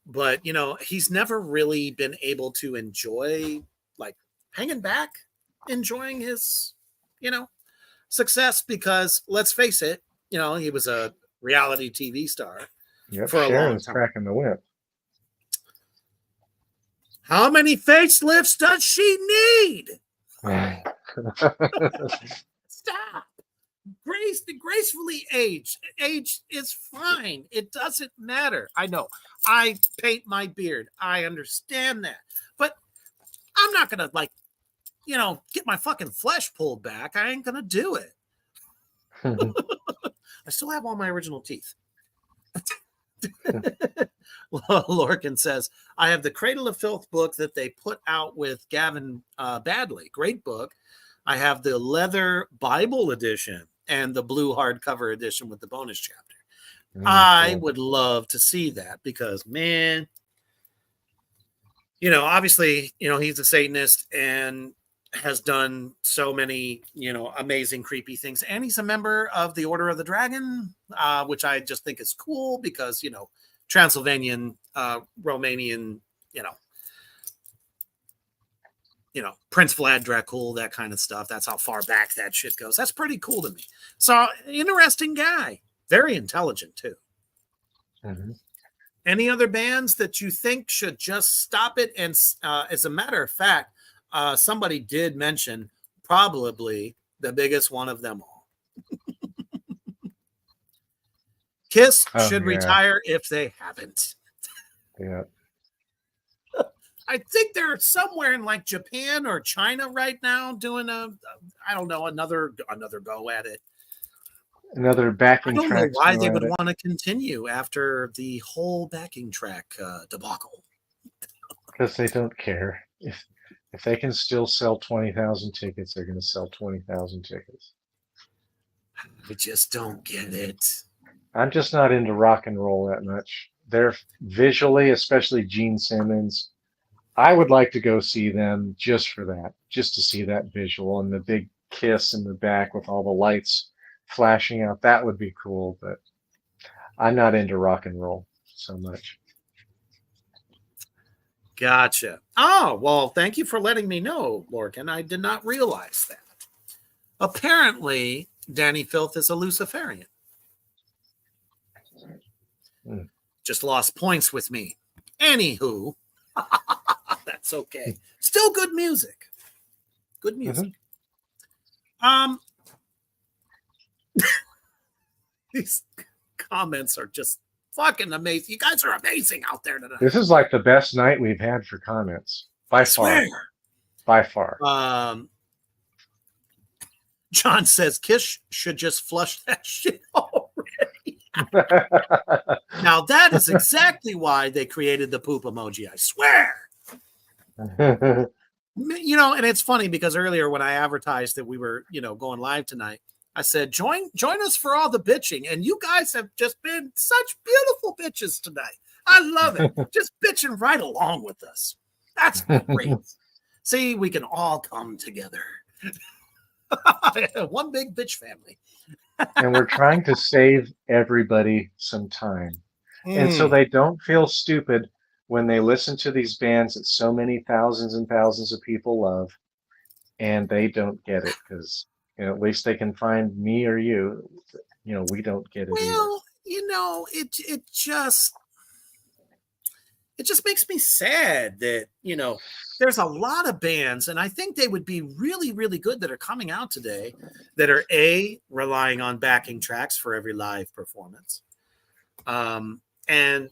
But, he's never really been able to enjoy, hanging back, enjoying his, success because, let's face it, he was a reality TV star for a long time. Cracking the whip. How many facelifts does she need? stop. Gracefully age. Age is fine. It doesn't matter. I know. I paint my beard. I understand that. But I'm not going to, get my fucking flesh pulled back. I ain't going to do it. I still have all my original teeth. Lorcan says, I have the Cradle of Filth book that they put out with Gavin Badley. Great book. I have the leather Bible edition and the blue hardcover edition with the bonus chapter. I would love to see that because, man, obviously, he's a Satanist and has done so many, amazing, creepy things. And he's a member of the Order of the Dragon, which I just think is cool because, Transylvanian, Romanian, Prince Vlad Dracul, that kind of stuff. That's how far back that shit goes. That's pretty cool to me. So, interesting guy. Very intelligent, too. Mm-hmm. Any other bands that you think should just stop it? And as a matter of fact, somebody did mention probably the biggest one of them all. Kiss should retire if they haven't. Yeah. I think they're somewhere in like Japan or China right now doing another go at it. Another backing track. I don't know why they would want to continue after the whole backing track debacle. Because they don't care. If they can still sell 20,000 tickets, they're going to sell 20,000 tickets. I just don't get it. I'm just not into rock and roll that much. They're visually, especially Gene Simmons. I would like to go see them just for that, just to see that visual and the big Kiss in the back with all the lights flashing out. That would be cool, but I'm not into rock and roll so much. Gotcha. Oh, well, thank you for letting me know, Lorcan. I did not realize that. Apparently, Danny Filth is a Luciferian. Just lost points with me. Anywho, that's okay. Still good music. Good music. Mm-hmm. These comments are just fucking amazing. You guys are amazing out there tonight. This is like the best night we've had for comments by far. By far. John says Kiss should just flush that shit already. Now that is exactly why they created the poop emoji. I swear. And it's funny because earlier when I advertised that we were, going live tonight, I said, join us for all the bitching. And you guys have just been such beautiful bitches tonight. I love it. Just bitching right along with us. That's great. See, we can all come together. One big bitch family. And we're trying to save everybody some time. And so they don't feel stupid when they listen to these bands that so many thousands and thousands of people love, and they don't get it because at least they can find me or you. We don't get it. Well, it just makes me sad that, there's a lot of bands, and I think they would be really, really good that are coming out today that are relying on backing tracks for every live performance. And,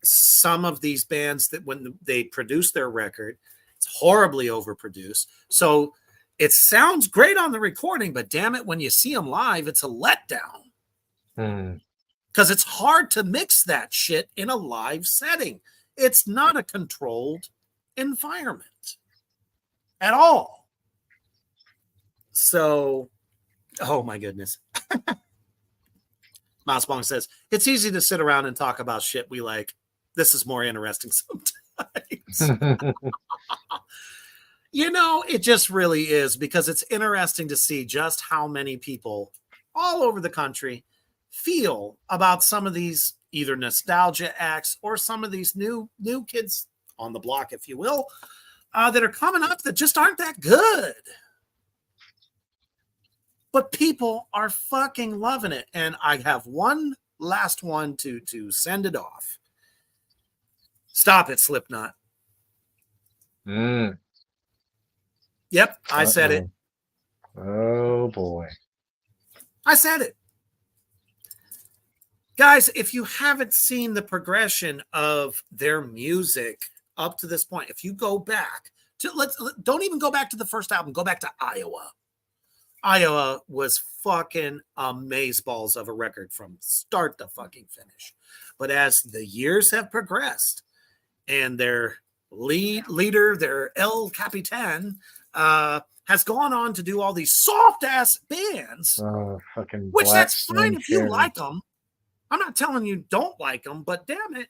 some of these bands that when they produce their record, it's horribly overproduced. So it sounds great on the recording, but damn it, when you see them live, it's a letdown. Because it's hard to mix that shit in a live setting. It's not a controlled environment at all. So, oh my goodness. Mousebong says, it's easy to sit around and talk about shit we like. This is more interesting sometimes. It just really is because it's interesting to see just how many people all over the country feel about some of these either nostalgia acts or some of these new kids on the block, if you will, that are coming up that just aren't that good. But people are fucking loving it. And I have one last one to send it off. Stop it, Slipknot. Yep, I said it. Oh boy. I said it. Guys, if you haven't seen the progression of their music up to this point, if you go back to don't even go back to the first album, go back to Iowa. Iowa was fucking amazeballs of a record from start to fucking finish. But as the years have progressed and their leader, their El Capitan, has gone on to do all these soft ass bands, fucking which Black that's Stone fine if you Cherry. like them. I'm not telling you don't like them, but damn it,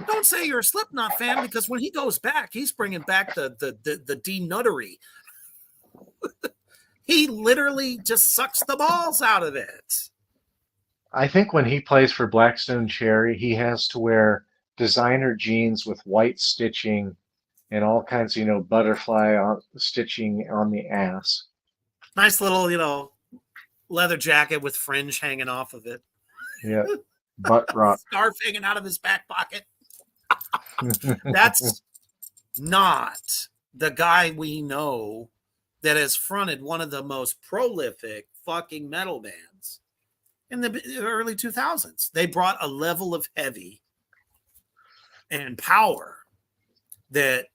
don't say you're a Slipknot fan, because when he goes back, he's bringing back the denuttery. He literally just sucks the balls out of it. I think when he plays for Blackstone Cherry, he has to wear designer jeans with white stitching and all kinds of, butterfly stitching on the ass. Nice little, leather jacket with fringe hanging off of it. Yeah, butt rock. Scarf hanging out of his back pocket. That's not the guy we know that has fronted one of the most prolific fucking metal bands in the early 2000s. They brought a level of heavy and power that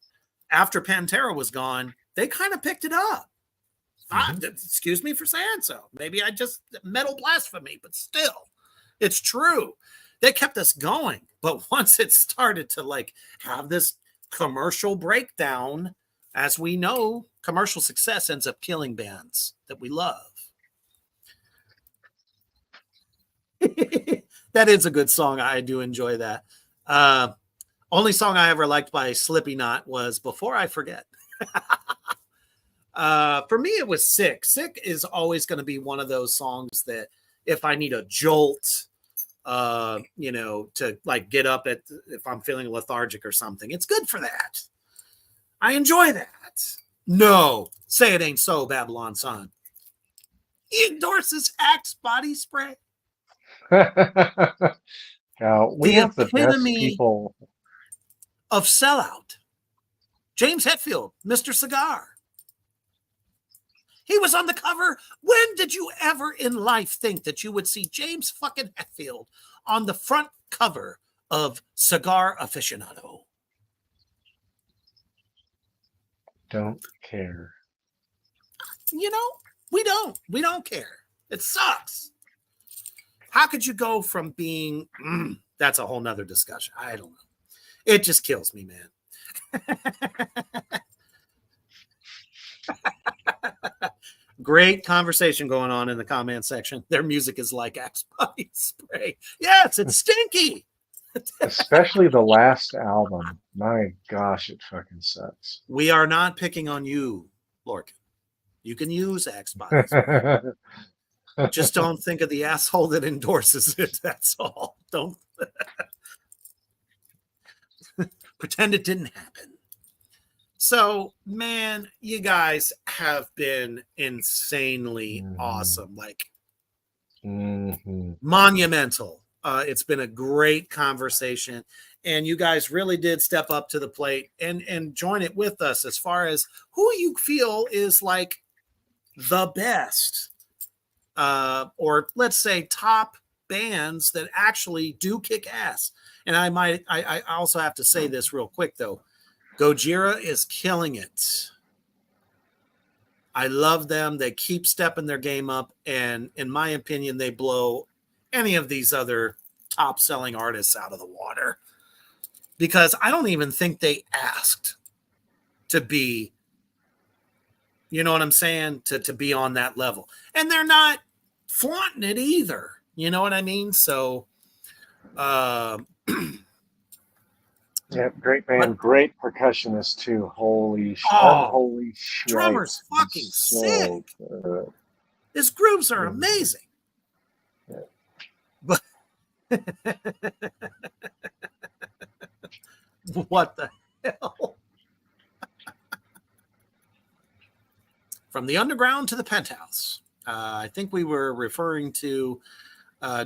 after Pantera was gone, they kind of picked it up. Excuse me for saying so. Maybe I just metal blasphemy, but still, it's true. They kept us going. But once it started to have this commercial breakdown, as we know, commercial success ends up killing bands that we love. That is a good song. I do enjoy that. Only song I ever liked by Slipknot was Before I Forget. For me, it was Sick. Sick is always going to be one of those songs that if I need a jolt, to get up if I'm feeling lethargic or something, it's good for that. I enjoy that. No, say it ain't so, Babylon Sun. He endorses Axe body spray. Now, we have the best people of sellout. James Hetfield, Mr. Cigar. He was on the cover. When did you ever in life think that you would see James fucking Hetfield on the front cover of Cigar Aficionado? Don't care. We don't care. It sucks. How could you go from being, that's a whole nother discussion. I don't know. It just kills me, man. Great conversation going on in the comment section. Their music is like Axe body spray. Yes, it's stinky. Especially the last album. My gosh, it fucking sucks. We are not picking on you, Lorcan. You can use Axe body spray. Just don't think of the asshole that endorses it. That's all. Don't pretend it didn't happen. So, man, you guys have been insanely awesome. Monumental. It's been a great conversation. And you guys really did step up to the plate and join it with us as far as who you feel is the best. Or let's say top bands that actually do kick ass. And I also have to say this real quick though. Gojira is killing it. I love them. They keep stepping their game up. And in my opinion, they blow any of these other top selling artists out of the water, because I don't even think they asked to be, you know what I'm saying? To be on that level. And they're not flaunting it either. You know what I mean? So, yeah, great band, great percussionist too. Holy shit! Drummer's fucking sick. His grooves are amazing. Yeah. But what the hell? From the underground to the penthouse. I think we were referring to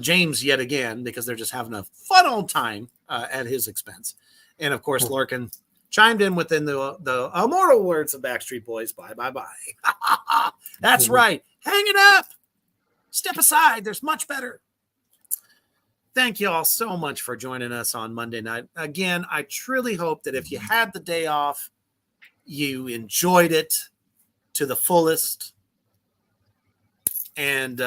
James yet again, because they're just having a fun old time at his expense. And of course, Lorcan chimed in within the immortal words of Backstreet Boys. Bye, bye, bye. That's right. Hang it up. Step aside. There's much better. Thank you all so much for joining us on Monday night. Again, I truly hope that if you had the day off, you enjoyed it to the fullest. And,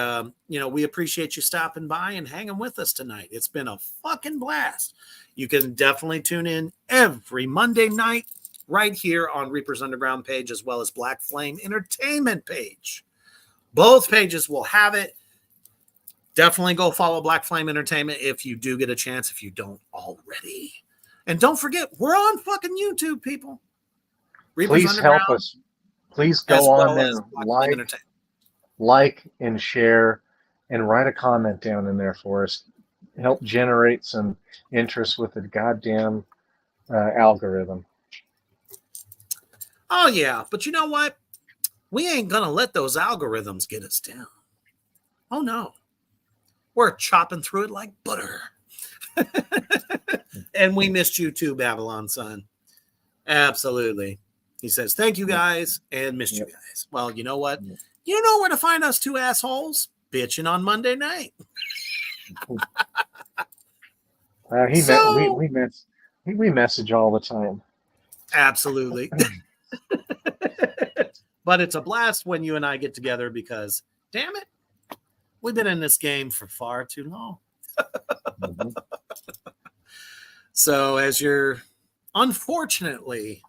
we appreciate you stopping by and hanging with us tonight. It's been a fucking blast. You can definitely tune in every Monday night right here on Reaper's Underground page, as well as Black Flame Entertainment page. Both pages will have it. Definitely go follow Black Flame Entertainment if you do get a chance, if you don't already. And don't forget, we're on fucking YouTube, people. Reaper's Please help us. Please go on there, like and share, and write a comment down in there for us. Help generate some interest with the goddamn algorithm. Oh, yeah. But you know what? We ain't going to let those algorithms get us down. Oh, no. We're chopping through it like butter. And we missed you too, Babylon Sun. Absolutely. He says, thank you guys, and missed you guys. Well, you know what? You know where to find us two assholes? Bitching on Monday night. We message all the time. Absolutely. But it's a blast when you and I get together because, damn it, we've been in this game for far too long. So as you're unfortunately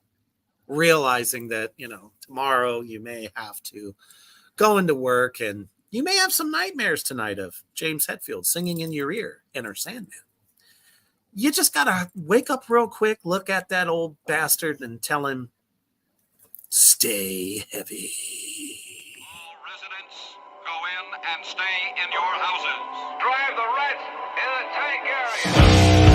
realizing that, tomorrow you may have to go into work and you may have some nightmares tonight of James Hetfield singing in your ear, Enter Sandman. You just got to wake up real quick, look at that old bastard and tell him, stay heavy. All residents, go in and stay in your houses. Drive the rats in the tank area.